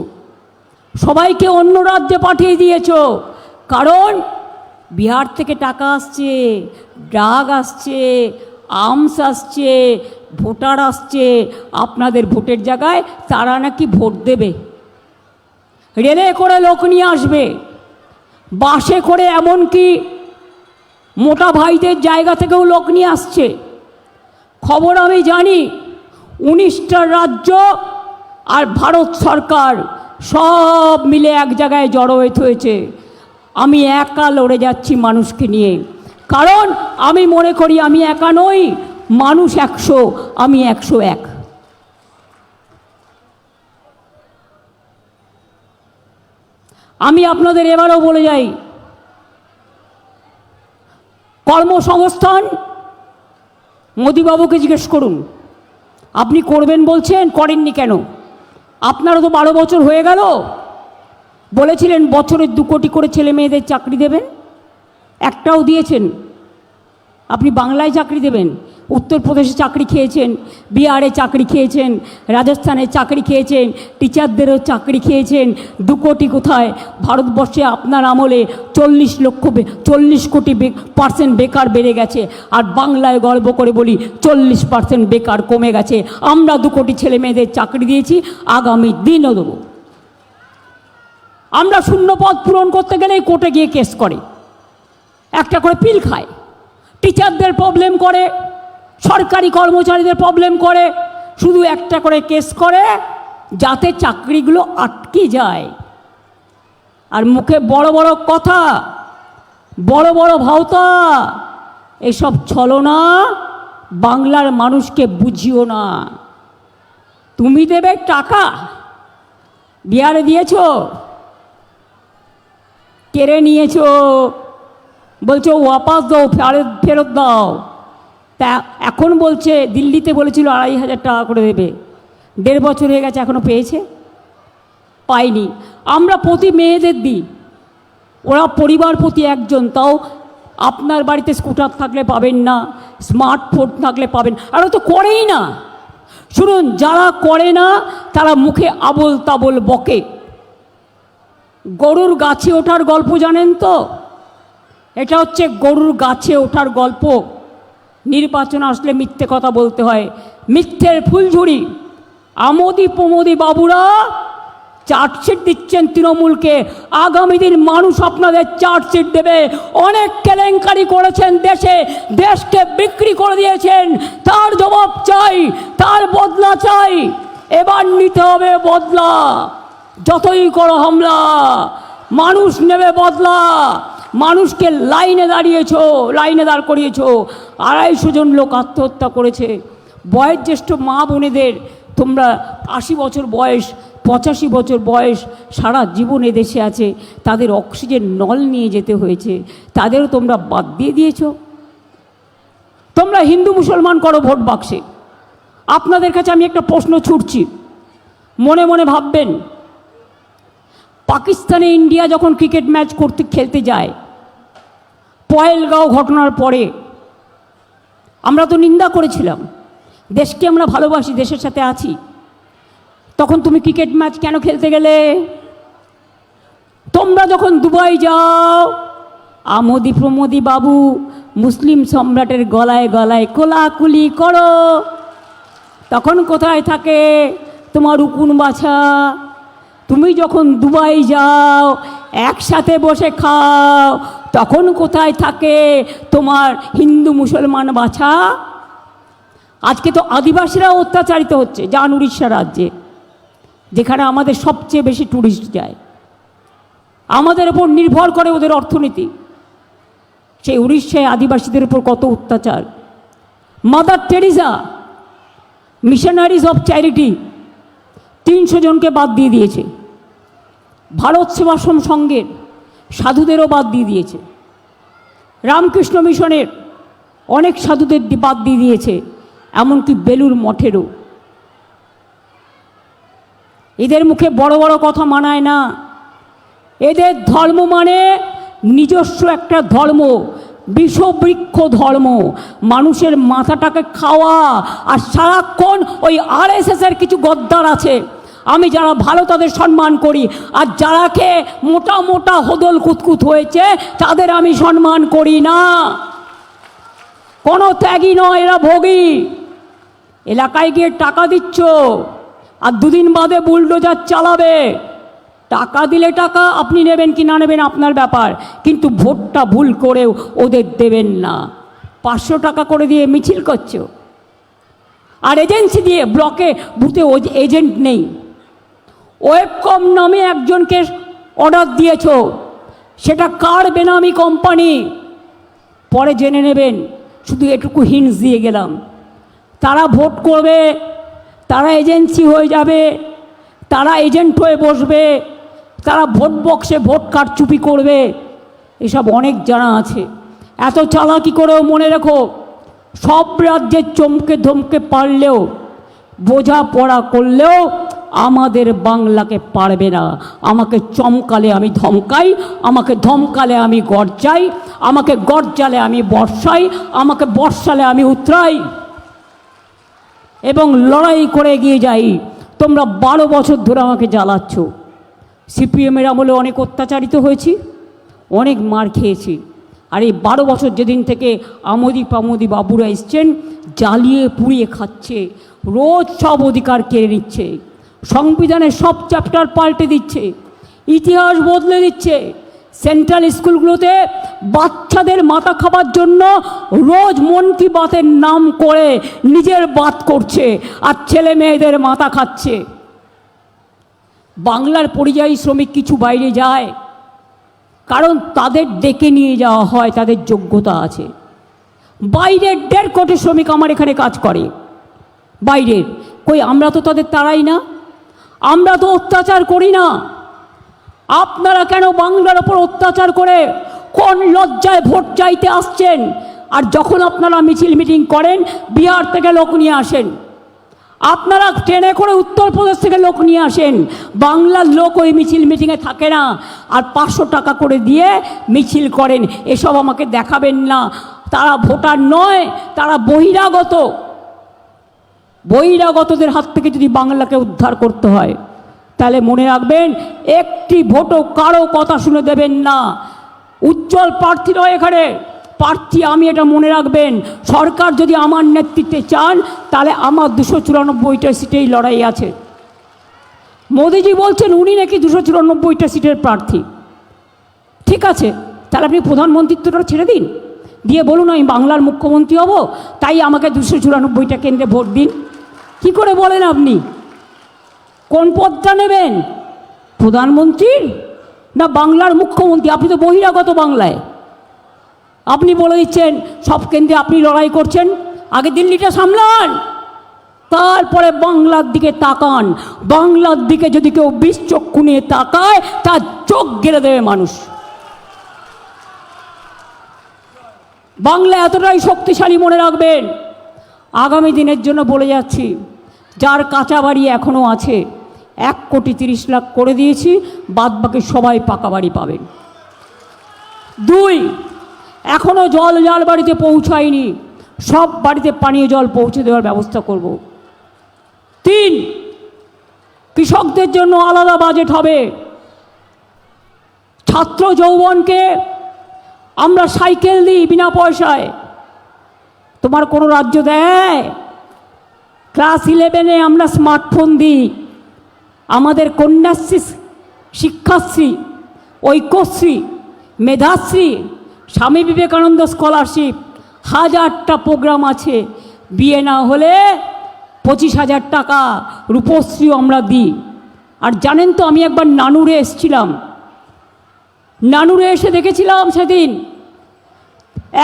সবাইকে অন্য রাজ্যে পাঠিয়ে দিয়েছো। কারণ বিহার থেকে টাকা আসছে, ড্রাগ আসছে, আর্মস আসছে, ভোটার আসছে আপনাদের ভোটের জায়গায়, তারা নাকি ভোট দেবে। রেলে করে লোক নিয়ে আসবে, বাসে করে, এমনকি মোটা ভাইদের জায়গা থেকেও লোক নিয়ে আসছে। খবর আমি জানি, 19টা রাজ্য আর ভারত সরকার সব মিলে এক জায়গায় জড়ো হয়েছে। আমি একা লড়ে যাচ্ছি মানুষকে নিয়ে, কারণ আমি মনে করি আমি একা নই, মানুষ 100, আমি 101। আমি আপনাদের এবারও বলে যাই, কর্মসংস্থান মোদিবাবুকে জিজ্ঞেস করুন, আপনি করবেন বলছেন, করেননি কেন? আপনারও তো 12 বছর হয়ে গেল, বলেছিলেন বছরে 2 কোটি করে ছেলে মেয়েদের চাকরি দেবেন, একটাও দিয়েছেন? আপনি বাংলায় চাকরি দেবেন, উত্তরপ্রদেশে চাকরি খেয়েছেন, বিহারে চাকরি খেয়েছেন, রাজস্থানে চাকরি খেয়েছেন, টিচারদেরও চাকরি খেয়েছেন। 2 কোটি কোথায়? ভারতবর্ষে আপনার আমলে 40 কোটি % বেকার বেড়ে গেছে, আর বাংলায় গর্ব করে বলি 40% বেকার কমে গেছে। আমরা 2 কোটি ছেলে মেয়েদের চাকরি দিয়েছি, আগামী দিনও দেবো। আমরা শূন্য পদ পূরণ করতে গেলেই কোর্টে গিয়ে কেস করে, একটা করে পিল খায়। টিচারদের প্রবলেম করে, সরকারি কর্মচারীদের প্রবলেম করে, শুধু একটা করে কেস করে যাতে চাকরিগুলো আটকে যায়। আর মুখে বড় বড় কথা, বড় বড় ভাওতা, এসব ছলনা বাংলার মানুষকে বুঝিও না। তুমি দেবে টাকা, বিহারে দিয়েছ, কেড়ে নিয়েছ, বলছো ওয়াপাস দাও, ফেরত দাও। তা এখন বলছে, দিল্লিতে বলেছিল 2,500 টাকা করে দেবে, 1.5 বছর হয়ে গেছে, এখনও পেয়েছে? পাইনি। আমরা প্রতি মেয়েদের দিই, ওরা পরিবার প্রতি একজন, তাও আপনার বাড়িতে স্কুটার থাকলে পাবেন না, স্মার্টফোন থাকলে পাবেন, আর ও তো করেই না। শুনুন, যারা করে না তারা মুখে আবোল তাবোল বকে। গরুর গাছে ওঠার গল্প জানেন তো? এটা হচ্ছে গরুর গাছে ওঠার গল্প। নির্বাচন আসলে মিথ্যে কথা বলতে হয়, মিথ্যের ফুলঝুরি। আমোদি প্রমোদি বাবুরা চার্জশিট দিচ্ছেন তৃণমূলকে, আগামী দিন মানুষ আপনাদের চার্জশিট দেবে। অনেক কেলেঙ্কারি করেছেন দেশে, দেশকে বিক্রি করে দিয়েছেন, তার জবাব চাই, তার বদলা চাই। এবার নিতে হবে বদলা। যতই করো হামলা, মানুষ নেবে বদলা। মানুষকে লাইনে দাঁড় করিয়েছ। 250 জন লোক আত্মহত্যা করেছে। বয়োজ্যেষ্ঠ মা বোনেদের তোমরা 80 বছর বয়স, 85 বছর বয়স, সারা জীবন এদেশে আছে, তাদের অক্সিজেন নল নিয়ে যেতে হয়েছে, তাদেরও তোমরা বাদ দিয়ে দিয়েছ। তোমরা হিন্দু মুসলমান করো ভোট বাক্সে। আপনাদের কাছে আমি একটা প্রশ্ন ছুটছি, মনে মনে ভাববেন, পাকিস্তানে ইন্ডিয়া যখন ক্রিকেট ম্যাচ খেলতে যায়, পহেলগাঁও ঘটনার পরে আমরা তো নিন্দা করেছিলাম, দেশকে আমরা ভালোবাসি, দেশের সাথে আছি। তখন তুমি ক্রিকেট ম্যাচ কেন খেলতে গেলে? তোমরা যখন দুবাই যাও, আমোদি প্রমোদি বাবু মুসলিম সম্রাটের গলায় গলায় কোলাকুলি করো, তখন কোথায় থাকে তোমার উকুন বাছা? তুমি যখন দুবাই যাও, একসাথে বসে খাও, তখন কোথায় থাকে তোমার হিন্দু মুসলমান বাছা? আজকে তো আদিবাসীরা অত্যাচারিত হচ্ছে, যান উড়িষ্যা রাজ্যে, যেখানে আমাদের সবচেয়ে বেশি ট্যুরিস্ট যায়, আমাদের ওপর নির্ভর করে ওদের অর্থনীতি। সেই উড়িষ্যায় আদিবাসীদের উপর কত অত্যাচার। Mother Teresa missionaries of charity 300 জনকে বাদ দিয়ে দিয়েছে। ভারত সেবাশ্রম সংঘের সাধুদেরও বাদ দিয়ে দিয়েছে। রামকৃষ্ণ মিশনের অনেক সাধুদের বাদ দিয়ে দিয়েছে, এমনকি বেলুর মঠেরও। এদের মুখে বড় বড় কথা মানায় না। এদের ধর্ম মানে নিজস্ব একটা ধর্ম, বিষবৃক্ষ ধর্ম, মানুষের মাথাটাকে খাওয়া। আর সারাক্ষণ ওই RSS-এর কিছু গদ্দার আছে, আমি যারা ভালো তাদের সম্মান করি, আর যারাকে মোটা মোটা হদল কুতকুত হয়েছে তাদের আমি সম্মান করি না। কোনো ত্যাগী নয়, এরা ভোগী। এলাকায় গিয়ে টাকা দিচ্ছ, আর 2 দিন বাদে বুলডোজার চালাবে। টাকা দিলে টাকা, আপনি নেবেন কি না নেবেন আপনার ব্যাপার, কিন্তু ভোটটা ভুল করেও ওদের দেবেন না। 500 টাকা করে দিয়ে মিছিল করছো, আর এজেন্সি দিয়ে ব্লকে বুথে এজেন্ট নেই। ওয়েবকম নামে একজনকে অর্ডার দিয়েছ, সেটা কার বেনামি কোম্পানি পরে জেনে নেবেন। শুধু এটুকু হিন্টস দিয়ে গেলাম। তারা ভোট করবে, তারা এজেন্সি হয়ে যাবে, তারা এজেন্ট হয়ে বসবে, তারা ভোট বক্সে ভোট কারচুপি করবে, এসব অনেক জানা আছে। এত চালাকি করেও মনে রেখো, সব রাজ্যে চমকে ধমকে পারলেও, বোঝাপড়া করলেও আমাদের বাংলাকে পারবে না। আমাকে চমকালে আমি ধমকাই, আমাকে ধমকালে আমি গর্জাই, আমাকে গর্জালে আমি বর্ষাই, আমাকে বর্ষালে আমি উতরাই এবং লড়াই করে এগিয়ে যাই। তোমরা 12 বছর ধরে আমাকে জ্বালাচ্ছ। সিপিএমের আমলে অনেক অত্যাচারিত হয়েছি, অনেক মার খেয়েছি, আর এই 12 বছর যেদিন থেকে আমোদি পামোদি বাবুরা এসছেন, জ্বালিয়ে পুড়িয়ে খাচ্ছে, রোজ সব অধিকার কেড়ে নিচ্ছে, সংবিধানের সব চ্যাপ্টার পাল্টে দিচ্ছে, ইতিহাস বদলে দিচ্ছে। সেন্ট্রাল স্কুলগুলোতে বাচ্চাদের মাথা খাবার জন্য রোজ মন কি বাতের নাম করে নিজের বাত করছে, আর ছেলে মেয়েদের মাথা খাচ্ছে। বাংলার পরিযায়ী শ্রমিক কিছু বাইরে যায়, কারণ তাদের ডেকে নিয়ে যাওয়া হয়, তাদের যোগ্যতা আছে। বাইরের 1.5 কোটি শ্রমিক আমার এখানে কাজ করে, বাইরের। কই আমরা তো তাদের তাড়াই না, আমরা তো অত্যাচার করি না। আপনারা কেন বাংলার ওপর অত্যাচার করে কোন লজ্জায় ভোট চাইতে আসছেন? আর যখন আপনারা মিছিল মিটিং করেন বিহার থেকে লোক নিয়ে আসেন, আপনারা ট্রেনে করে উত্তরপ্রদেশ থেকে লোক নিয়ে আসেন, বাংলার লোক ওই মিছিল মিটিংয়ে থাকে না, আর 500 টাকা করে দিয়ে মিছিল করেন। এসব আমাকে দেখাবেন না। তারা ভোটার নয়, তারা বহিরাগত। বহিরাগতদের হাত থেকে যদি বাংলাকে উদ্ধার করতে হয় তাহলে মনে রাখবেন, একটি ভোটও কারো কথা শুনে দেবেন না। উজ্জ্বল প্রার্থী নয় এখানে, প্রার্থী আমি, এটা মনে রাখবেন। সরকার যদি আমার নেতৃত্বে চান তাহলে আমার 294টা সিটেই লড়াই আছে। মোদিজি বলছেন উনি নাকি 294টা সিটের প্রার্থী। ঠিক আছে, তাহলে আপনি প্রধানমন্ত্রিত্বটা ছেড়ে দিন, দিয়ে বলুন আমি বাংলার মুখ্যমন্ত্রী হব, তাই আমাকে 294টা কেন্দ্রে ভোট দিন। কি করে বলেন আপনি? কোন পদটা নেবেন, প্রধানমন্ত্রীর না বাংলার মুখ্যমন্ত্রী? আপনি তো বহিরাগত বাংলায়। আপনি বলে দিচ্ছেন সব কেন্দ্রে আপনি লড়াই করছেন। আগে দিল্লিটা সামলান, তারপরে বাংলার দিকে তাকান। বাংলার দিকে যদি কেউ 20 চক্ষু নিয়ে তাকায় তার চোখ গেলে দেবে মানুষ। বাংলা এতটাই শক্তিশালী, মনে রাখবেন। আগামী দিনের জন্য বলে যাচ্ছি, যার কাঁচা বাড়ি এখনও আছে 1,30,00,000 করে দিয়েছি, বাদ বাকি সবাই পাকা বাড়ি পাবেন। 2, এখনও জল যার বাড়িতে পৌঁছায়নি সব বাড়িতে পানীয় জল পৌঁছে দেওয়ার ব্যবস্থা করব। 3, কৃষকদের জন্য আলাদা বাজেট হবে। ছাত্র যৌবনকে আমরা সাইকেল দিই বিনা পয়সায়। তোমার কোনো রাজ্য দেয়? ক্লাস 11-এ আমরা স্মার্টফোন দিই। আমাদের কন্যাশ্রী, শিক্ষাশ্রী, ঐক্যশ্রী, মেধাশ্রী, স্বামী বিবেকানন্দ স্কলারশিপ, 1000টা প্রোগ্রাম আছে। বিয়ে না হলে 25,000 টাকা রূপশ্রীও আমরা দিই। আর জানেন তো, আমি একবার নানুরে এসেছিলাম। নানুরে এসে দেখেছিলাম সেদিন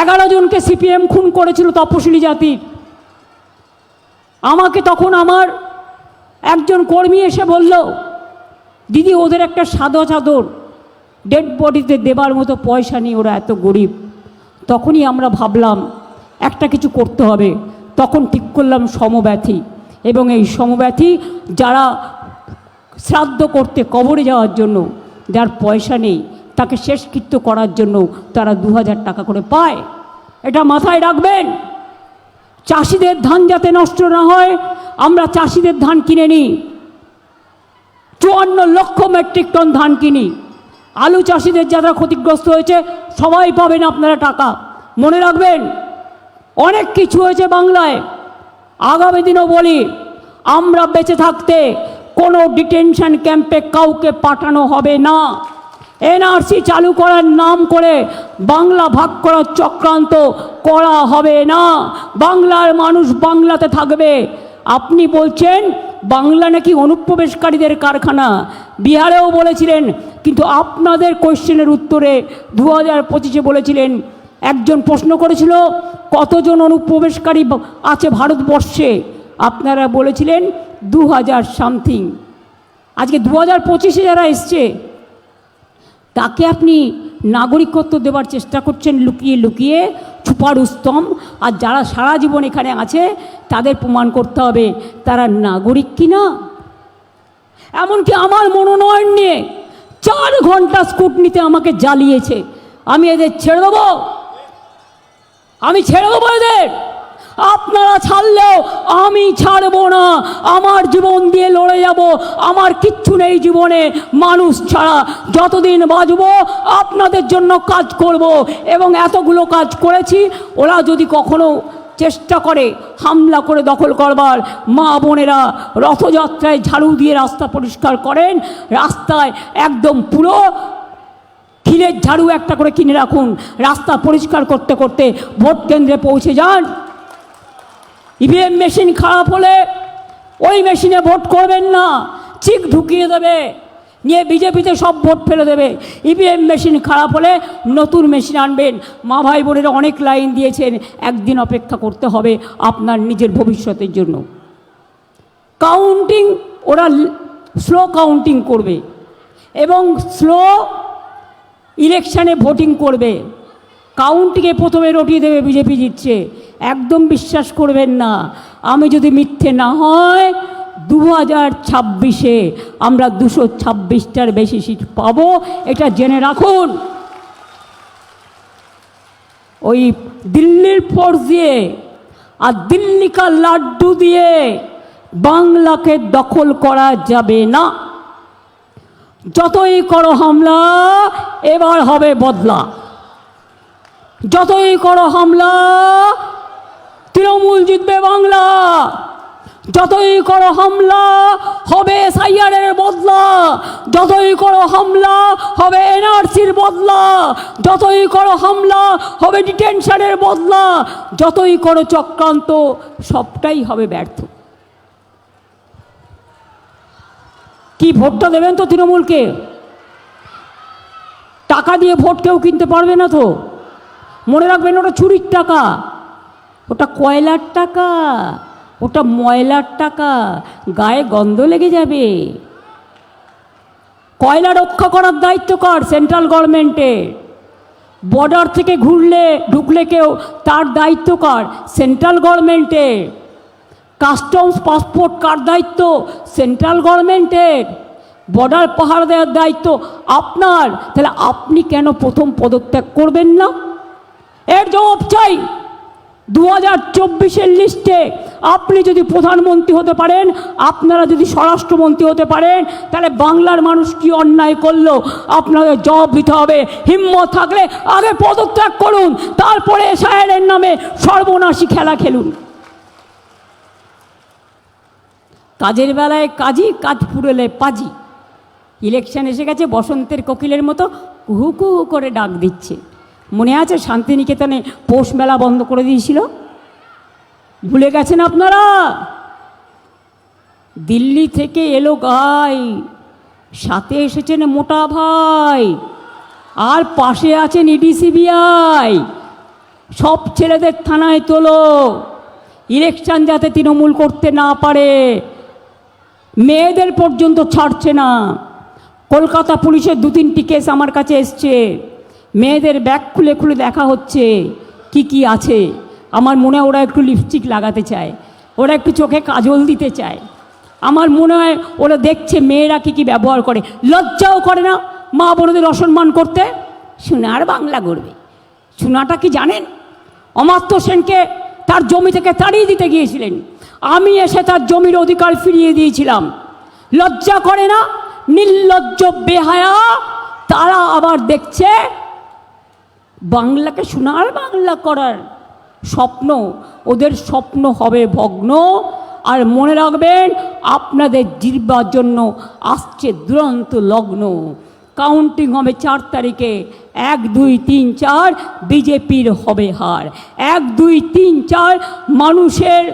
11 জনকে সিপিএম খুন করেছিল, তপশিলি জাতির। আমাকে তখন আমার একজন কর্মী এসে বলল, দিদি ওদের একটা সাদা চাদর ডেড বডিতে দেবার মতো পয়সা নেই, ওরা এত গরিব। তখনই আমরা ভাবলাম একটা কিছু করতে হবে। তখন ঠিক করলাম সমব্যথী, এবং এই সমব্যথী যারা শ্রাদ্ধ করতে কবরে যাওয়ার জন্য যার পয়সা নেই তাকে শেষকৃত্য করার জন্য তারা 2000 টাকা করে পায়। এটা মাথায় রাখবেন। চাষিদের ধান যাতে নষ্ট না হয় আমরা চাষিদের ধান কিনে নিই। 54 লক্ষ মেট্রিক টন ধান কিনি। আলু চাষিদের যারা ক্ষতিগ্রস্ত হয়েছে সবাই পাবেন আপনারা টাকা। মনে রাখবেন, অনেক কিছু হয়েছে বাংলায়। আগামী দিনও বলি, আমরা বেঁচে থাকতে কোনো ডিটেনশন ক্যাম্পে কাউকে পাঠানো হবে না। এনআরসি চালু করার নাম করে বাংলা ভাগ করার চক্রান্ত করা হবে না। বাংলার মানুষ বাংলাতে থাকবে। আপনি বলছেন বাংলা নাকি অনুপ্রবেশকারীদের কারখানা, বিহারেও বলেছিলেন, কিন্তু আপনাদের কোয়েশ্চেনের উত্তরে 2025-এ বলেছিলেন। একজন প্রশ্ন করেছিল কতজন অনুপ্রবেশকারী আছে ভারতবর্ষে, আপনারা বলেছিলেন 2000 সামথিং। আজকে 2025-এ যারা এসছে তাকে আপনি নাগরিকত্ব দেওয়ার চেষ্টা করছেন লুকিয়ে লুকিয়ে, ছুপারুস্তম। আর যারা সারা জীবন এখানে আছে তাদের প্রমাণ করতে হবে তারা নাগরিক কিনা। এমনকি আমার মনোনয়ন নিয়ে 4 ঘন্টা স্কুটনিতে আমাকে জ্বালিয়েছে। আমি এদের ছেড়ে দেবো? আমি ছেড়ে দেবো এদের? আপনারা ছাড়লেও আমি ছাড়বো না। আমার জীবন দিয়ে লড়ে যাব। আমার কিচ্ছু নেই জীবনে মানুষ ছাড়া। যতদিন বাঁচবো আপনাদের জন্য কাজ করব, এবং এতগুলো কাজ করেছি। ওরা যদি কখনো চেষ্টা করে হামলা করে দখল করবার, মা বোনেরা রথযাত্রায় ঝাড়ু দিয়ে রাস্তা পরিষ্কার করেন। রাস্তায় একদম পুরো খিলের ঝাড়ু একটা করে কিনে রাখুন, রাস্তা পরিষ্কার করতে করতে ভোট কেন্দ্রে পৌঁছে যান। ইভিএম মেশিন খারাপ হলে ওই মেশিনে ভোট করবেন না, চিক ঢুকিয়ে দেবে। নিয়ে বিজেপিতে সব ভোট ফেলে দেবে। ইভিএম মেশিন খারাপ হলে নতুন মেশিন আনবেন। মা ভাই বোনেরা অনেক লাইন দিয়েছেন, একদিন অপেক্ষা করতে হবে আপনার নিজের ভবিষ্যতের জন্য। কাউন্টিং ওরা স্লো কাউন্টিং করবে এবং স্লো ইলেকশানে ভোটিং করবে। কাউন্টিংয়ে প্রথমে রটিয়ে দেবে বিজেপি জিতছে। একদম বিশ্বাস করবেন না। আমি যদি মিথ্যে না হয় 2026-এ আমরা 226টার বেশি সিট পাবো, এটা জেনে রাখুন। ওই দিল্লির ফোর্স দিয়ে আর দিল্লি কা লাড্ডু দিয়ে বাংলাকে দখল করা যাবে না। যতই করো হামলা, এবার হবে বদলা। যতই করো হামলা, তৃণমূল জিতবে বাংলা। যতই করো হামলা, হবে সাইয়ারের বদলা। যতই করো হামলা, হবে এনআরসির বদলা। যতই করো হামলা, হবে ডিটেনশনের বদলা। যতই করো চক্রান্ত, সবটাই হবে ব্যর্থ। কি ভোটটা দেবেন তো তৃণমূলকে? টাকা দিয়ে ভোট কেউ কিনতে পারবে না তো। মনে রাখবেন, ওটা চুরির টাকা, ওটা কয়লার টাকা, ওটা ময়লার টাকা, গায়ে গন্ধ লেগে যাবে। কয়লা রক্ষা করার দায়িত্ব কার? সেন্ট্রাল গভর্নমেন্টের। বর্ডার থেকে ঢুকলে কেউ, তার দায়িত্ব কার? সেন্ট্রাল গভর্নমেন্টের। কাস্টমস পাসপোর্ট কার দায়িত্ব? সেন্ট্রাল গভর্নমেন্টের। বর্ডার পাহারা দেওয়ার দায়িত্ব আপনার। তাহলে আপনি কেন প্রথম পদত্যাগ করবেন না? এর জবাব চাই। 2024-এর লিস্টে আপনি যদি প্রধানমন্ত্রী হতে পারেন, আপনারা যদি স্বরাষ্ট্রমন্ত্রী হতে পারেন, তাহলে বাংলার মানুষ কি অন্যায় করলো আপনাদের জবাব দিতে হবে। হিম্মত থাকলে আগে পদত্যাগ করুন, তারপরে এসআইআরের নামে সর্বনাশী খেলা খেলুন। কাজের বেলায় কাজী, কাজ ফুরলে পাজি। ইলেকশন এসে গেছে, বসন্তের কোকিলের মতো কুহু কুহু করে ডাক দিচ্ছে। মনে আছে শান্তিনিকেতনে পৌষ মেলা বন্ধ করে দিয়েছিল? ভুলে গেছেন আপনারা? দিল্লি থেকে এলো গাই, সাথে এসেছেন মোটা ভাই, আর পাশে আছেন ইডি সিবিআই। সব ছেলেদের থানায় তোলো, ইলেকশন যাতে তৃণমূল করতে না পারে। মেয়েদের পর্যন্ত ছাড়ছে না। কলকাতা পুলিশের 2-3টি কেস আমার কাছে এসছে। মেয়েদের ব্যাগ খুলে খুলে দেখা হচ্ছে কি কি আছে। আমার মনে হয় ওরা একটু লিপস্টিক লাগাতে চায়, ওরা একটু চোখে কাজল দিতে চায়। আমার মনে হয় ওরা দেখছে মেয়েরা কি কি ব্যবহার করে। লজ্জাও করে না মা বোনদের অসম্মান করতে? সোনার বাংলা গড়বে। সোনাটা কি জানেন? অমাত্য সেনকে তার জমি থেকে তাড়িয়ে দিতে গিয়েছিলেন, আমি এসে তার জমির অধিকার ফিরিয়ে দিয়েছিলাম। লজ্জা করে না? নির্লজ্জ বেহায়া। তারা আবার দেখছে বাংলাকে সোনার বাংলা করার স্বপ্ন। ওদের স্বপ্ন হবে ভগ্ন। আর মনে রাখবেন, আপনাদের জিতবার জন্য আসছে দুরন্ত লগ্ন। কাউন্টিং হবে 4 তারিখে। 1, 2, 3, 4 বিজেপির হবে হার। 1, 2, 3, 4 মানুষের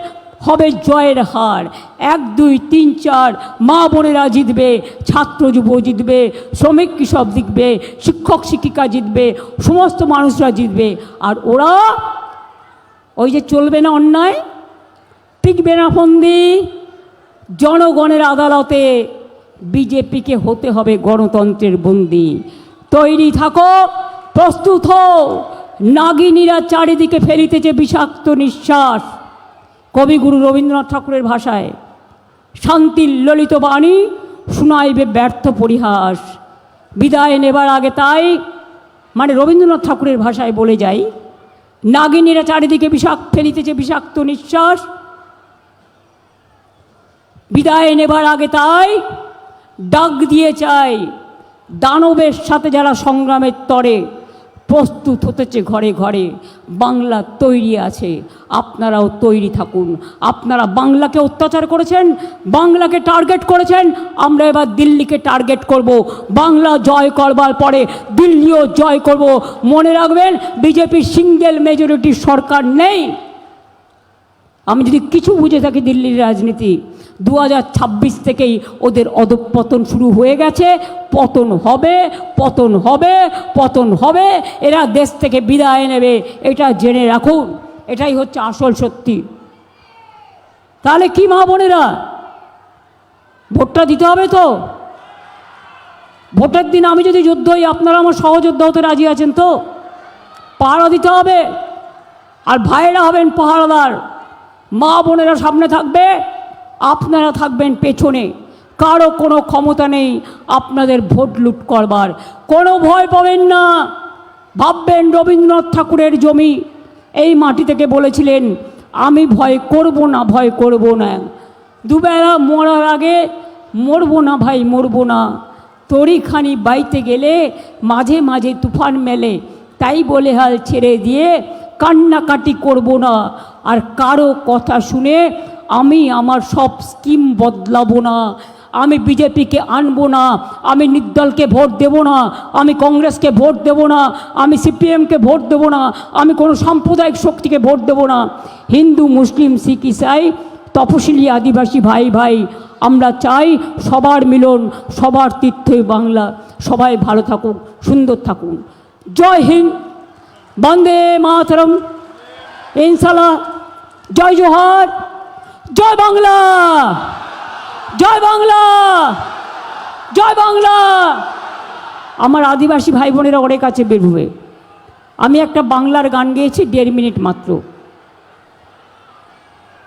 হবে জয়ের হার। 1, 2, 3, 4 মা বোনেরা জিতবে, ছাত্র যুব জিতবে, শ্রমিক কৃষক জিতবে, শিক্ষক শিক্ষিকা জিতবে, সমস্ত মানুষরা জিতবে। আর ওরা ওই যে চলবে না অন্যায়, টিকবে না ফন্দি। জনগণের আদালতে বিজেপিকে হতে হবে গণতন্ত্রের বন্দী। তৈরি থাকো, প্রস্তুত হও। নাগিনীরা চারিদিকে ফেলিতেছে বিষাক্ত নিঃশ্বাস। কবিগুরু রবীন্দ্রনাথ ঠাকুরের ভাষায় শান্তির ললিত বাণী শুনাইবে ব্যর্থ পরিহাস। বিদায় নেবার আগে তাই, মানে রবীন্দ্রনাথ ঠাকুরের ভাষায় বলে যাই, নাগিনীরা চারিদিকে ফেলিতেছে বিষাক্ত নিঃশ্বাস। বিদায় নেবার আগে তাই ডাক দিয়ে চাই, দানবের সাথে যারা সংগ্রামের তরে প্রস্তুত হতেছে ঘরে ঘরে। বাংলা তৈরি আছে, আপনারাও তৈরি থাকুন। আপনারা বাংলাকে অত্যাচার করেছেন, বাংলাকে টার্গেট করেছেন, আমরা এবার দিল্লিকে টার্গেট করব। বাংলা জয় করবার পরে দিল্লিও জয় করব। মনে রাখবেন, বিজেপির সিঙ্গেল মেজরিটির সরকার নেই। আমি যদি কিছু বুঝে থাকি দিল্লির রাজনীতি, 2026 থেকেই ওদের অধঃপতন শুরু হয়ে গেছে। পতন হবে, পতন হবে, পতন হবে। এরা দেশ থেকে বিদায় নেবে, এটা জেনে রাখুন। এটাই হচ্ছে আসল সত্যি। তাহলে কি মা বোনেরা, ভোটটা দিতে হবে তো? ভোটের দিন আমি যদি যুদ্ধ হই, আপনারা আমার সহযোদ্ধা হতে রাজি আছেন তো? পাহারা দিতে হবে, আর ভাইয়েরা হবেন পাহারাদার। মা বোনেরা সামনে থাকবে, আপনারা থাকবেন পেছনে। কারো কোনো ক্ষমতা নেই আপনাদের ভোট লুট করবার। কোনো ভয় পাবেন না। ভাববেন রবীন্দ্রনাথ ঠাকুরের জমি এই মাটি থেকে বলেছিলেন, আমি ভয় করব না, ভয় করব না। দুবেলা মরার আগে মরবো না ভাই, মরবো না। তরিখানি বাইতে গেলে মাঝে মাঝে তুফান মেলে, তাই বলে হাল ছেড়ে দিয়ে কান্নাকাটি করব না। আর কারো কথা শুনে আমি আমার সব স্কিম বদলাবো না। আমি বিজেপিকে আনবো না, আমি নির্দলকে ভোট দেব না, আমি কংগ্রেসকে ভোট দেব না, আমি সিপিএমকে ভোট দেব না, আমি কোনো সাম্প্রদায়িক শক্তিকে ভোট দেব না। হিন্দু, মুসলিম, শিখ, ইসাই, তপশিলি, আদিবাসী ভাই ভাই আমরা চাই সবার মিলন, সবার তীর্থই বাংলা। সবাই ভালো থাকুক, সুন্দর থাকুন। জয় হিন্দ, বন্দে মাতরম, ইনশাল্লাহ। জয় জোহার, জয় বাংলা, জয় বাংলা, জয় বাংলা। আমার আদিবাসী ভাই বোনেরা অনেক কাছে বেরোবে। আমি একটা বাংলার গান গেয়েছি 1.5 মিনিট মাত্র।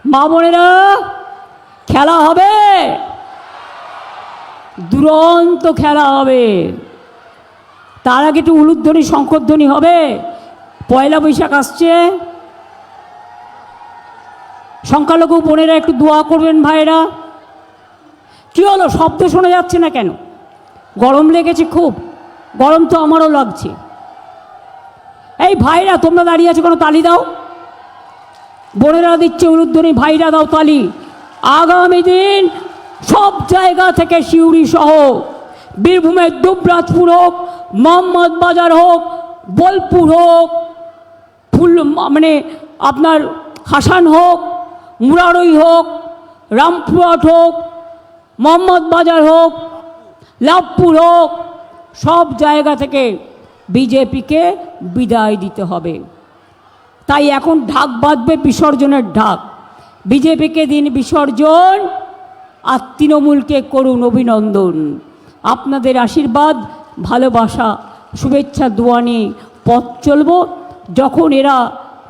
মা বোনেরা, খেলা হবে, দুরন্ত খেলা হবে। তার আগে একটু উলুধ্বনি, শঙ্খধ্বনি হবে। পয়লা বৈশাখ আসছে, সংখ্যালঘু বোনেরা একটু দোয়া করবেন ভাইরা। কি হলো, শব্দ শোনা যাচ্ছে না কেন? গরম লেগেছে খুব? গরম তো আমারও লাগছে। এই ভাইরা তোমরা দাঁড়িয়ে আছো কেন? তালি দাও। বোনেরা দিচ্ছে উলুধ্বনি, ভাইরা দাও তালি। আগামী দিন সব জায়গা থেকে, সিউড়ি সহ বীরভূমের দুবরাজপুর হোক, মোহাম্মদ বাজার হোক, বোলপুর হোক, মানে আপনার হাসান হোক, মুরারই হোক, রামপুরহাট হোক, মোহাম্মদ বাজার হোক, লাভপুর হোক, সব জায়গা থেকে বিজেপিকে বিদায় দিতে হবে। তাই এখন ঢাক বাঁধবে, বিসর্জনের ঢাক। বিজেপিকে দিন বিসর্জন, আর তৃণমূলকে করুন অভিনন্দন। আপনাদের আশীর্বাদ, ভালোবাসা, শুভেচ্ছা, দোয়া নিয়ে পথ চলব। যখন এরা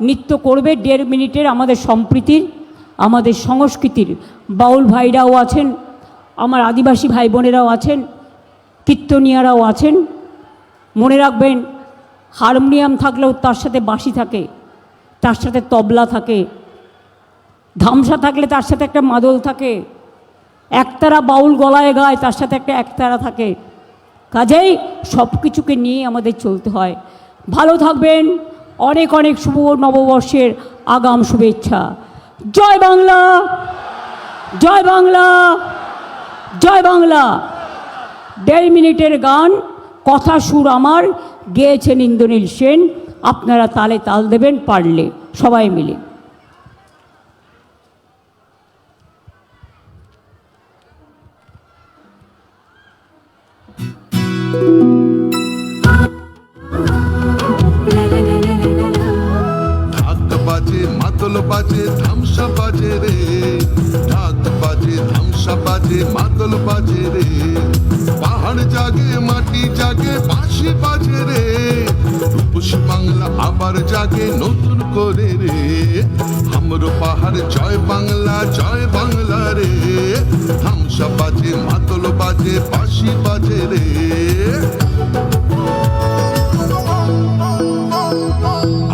নৃত্য করবে 1.5 মিনিটের, আমাদের সম্প্রীতির, আমাদের সংস্কৃতির বাউল ভাইরাও আছেন, আমার আদিবাসী ভাই বোনেরাও আছেন, কীর্তনিয়ারাও আছেন। মনে রাখবেন, হারমোনিয়াম থাকলেও তার সাথে বাঁশি থাকে, তার সাথে তবলা থাকে, ধামসা থাকলে তার সাথে একটা মাদল থাকে, একতারা বাউল গলায় গায়, তার সাথে একটা একতারা থাকে। কাজেই সব কিছুকে নিয়ে আমাদের চলতে হয়। ভালো থাকবেন। অনেক অনেক শুভ নববর্ষের আগাম শুভেচ্ছা। জয় বাংলা, জয় বাংলা, জয় বাংলা। 1.5 মিনিটের গান, কথা সুর আমার, গেয়েছেন ইন্দ্রনীল সেন। আপনারা তালে তাল দেবেন পারলে, সবাই মিলে। ঢাক বাজে, মাদল বাজে, ধামসা বাজে রে। ঢাক বাজে, ধামসা বাজে, মাদল বাজে রে। পাহাড় জাগে, মাটি জাগে, বাঁশি বাজে রে। রূপসী বাংলা আবার জাগে নতুন করে রে। হামরো পাহাড় জয় বাংলা, জয় বাংলা রে। ধামসা বাজে, মাদল বাজে, বাঁশি বাজে রে।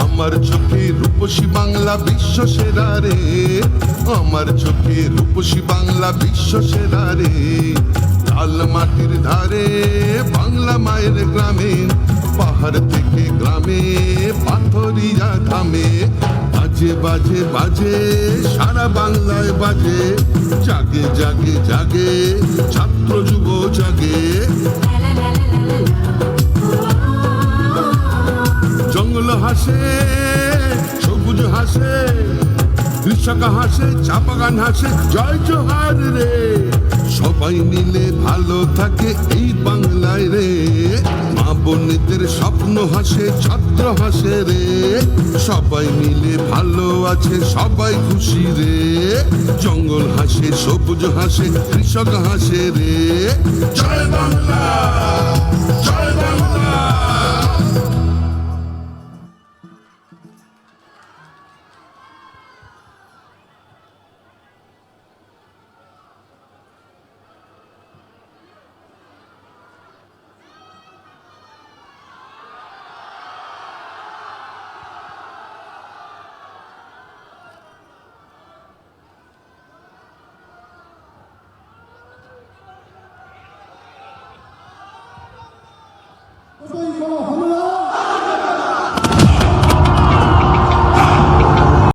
আমার চোখে রূপসী বাংলা বিশ্ব সেরা রে। আমার চোখে রূপসী বাংলা বিশ্ব সেরা রে। লাল মাটির ধারে, বাংলা মায়ের গ্রামে, পাহাড় থেকে গ্রামে, পাথরিয়া থামে। বাজে বাজে বাজে, সারা বাংলায় বাজে। জাগে জাগে জাগে, ছাত্র যুব জাগে। জঙ্গল হাসে, সবুজ হাসে, কৃষক হাসে। হাসে, চা বাগান হাসে, জয় জোহার রে। সবাই মিলে ভালো থাকে এই বাংলায় রে। মা বোনেদের স্বপ্ন হাসে, ছাত্র হাসে রে। সবাই মিলে ভালো আছে, সবাই খুশি রে। জঙ্গল হাসে, সবুজ হাসে, কৃষক হাসে রে। জয় বাংলা।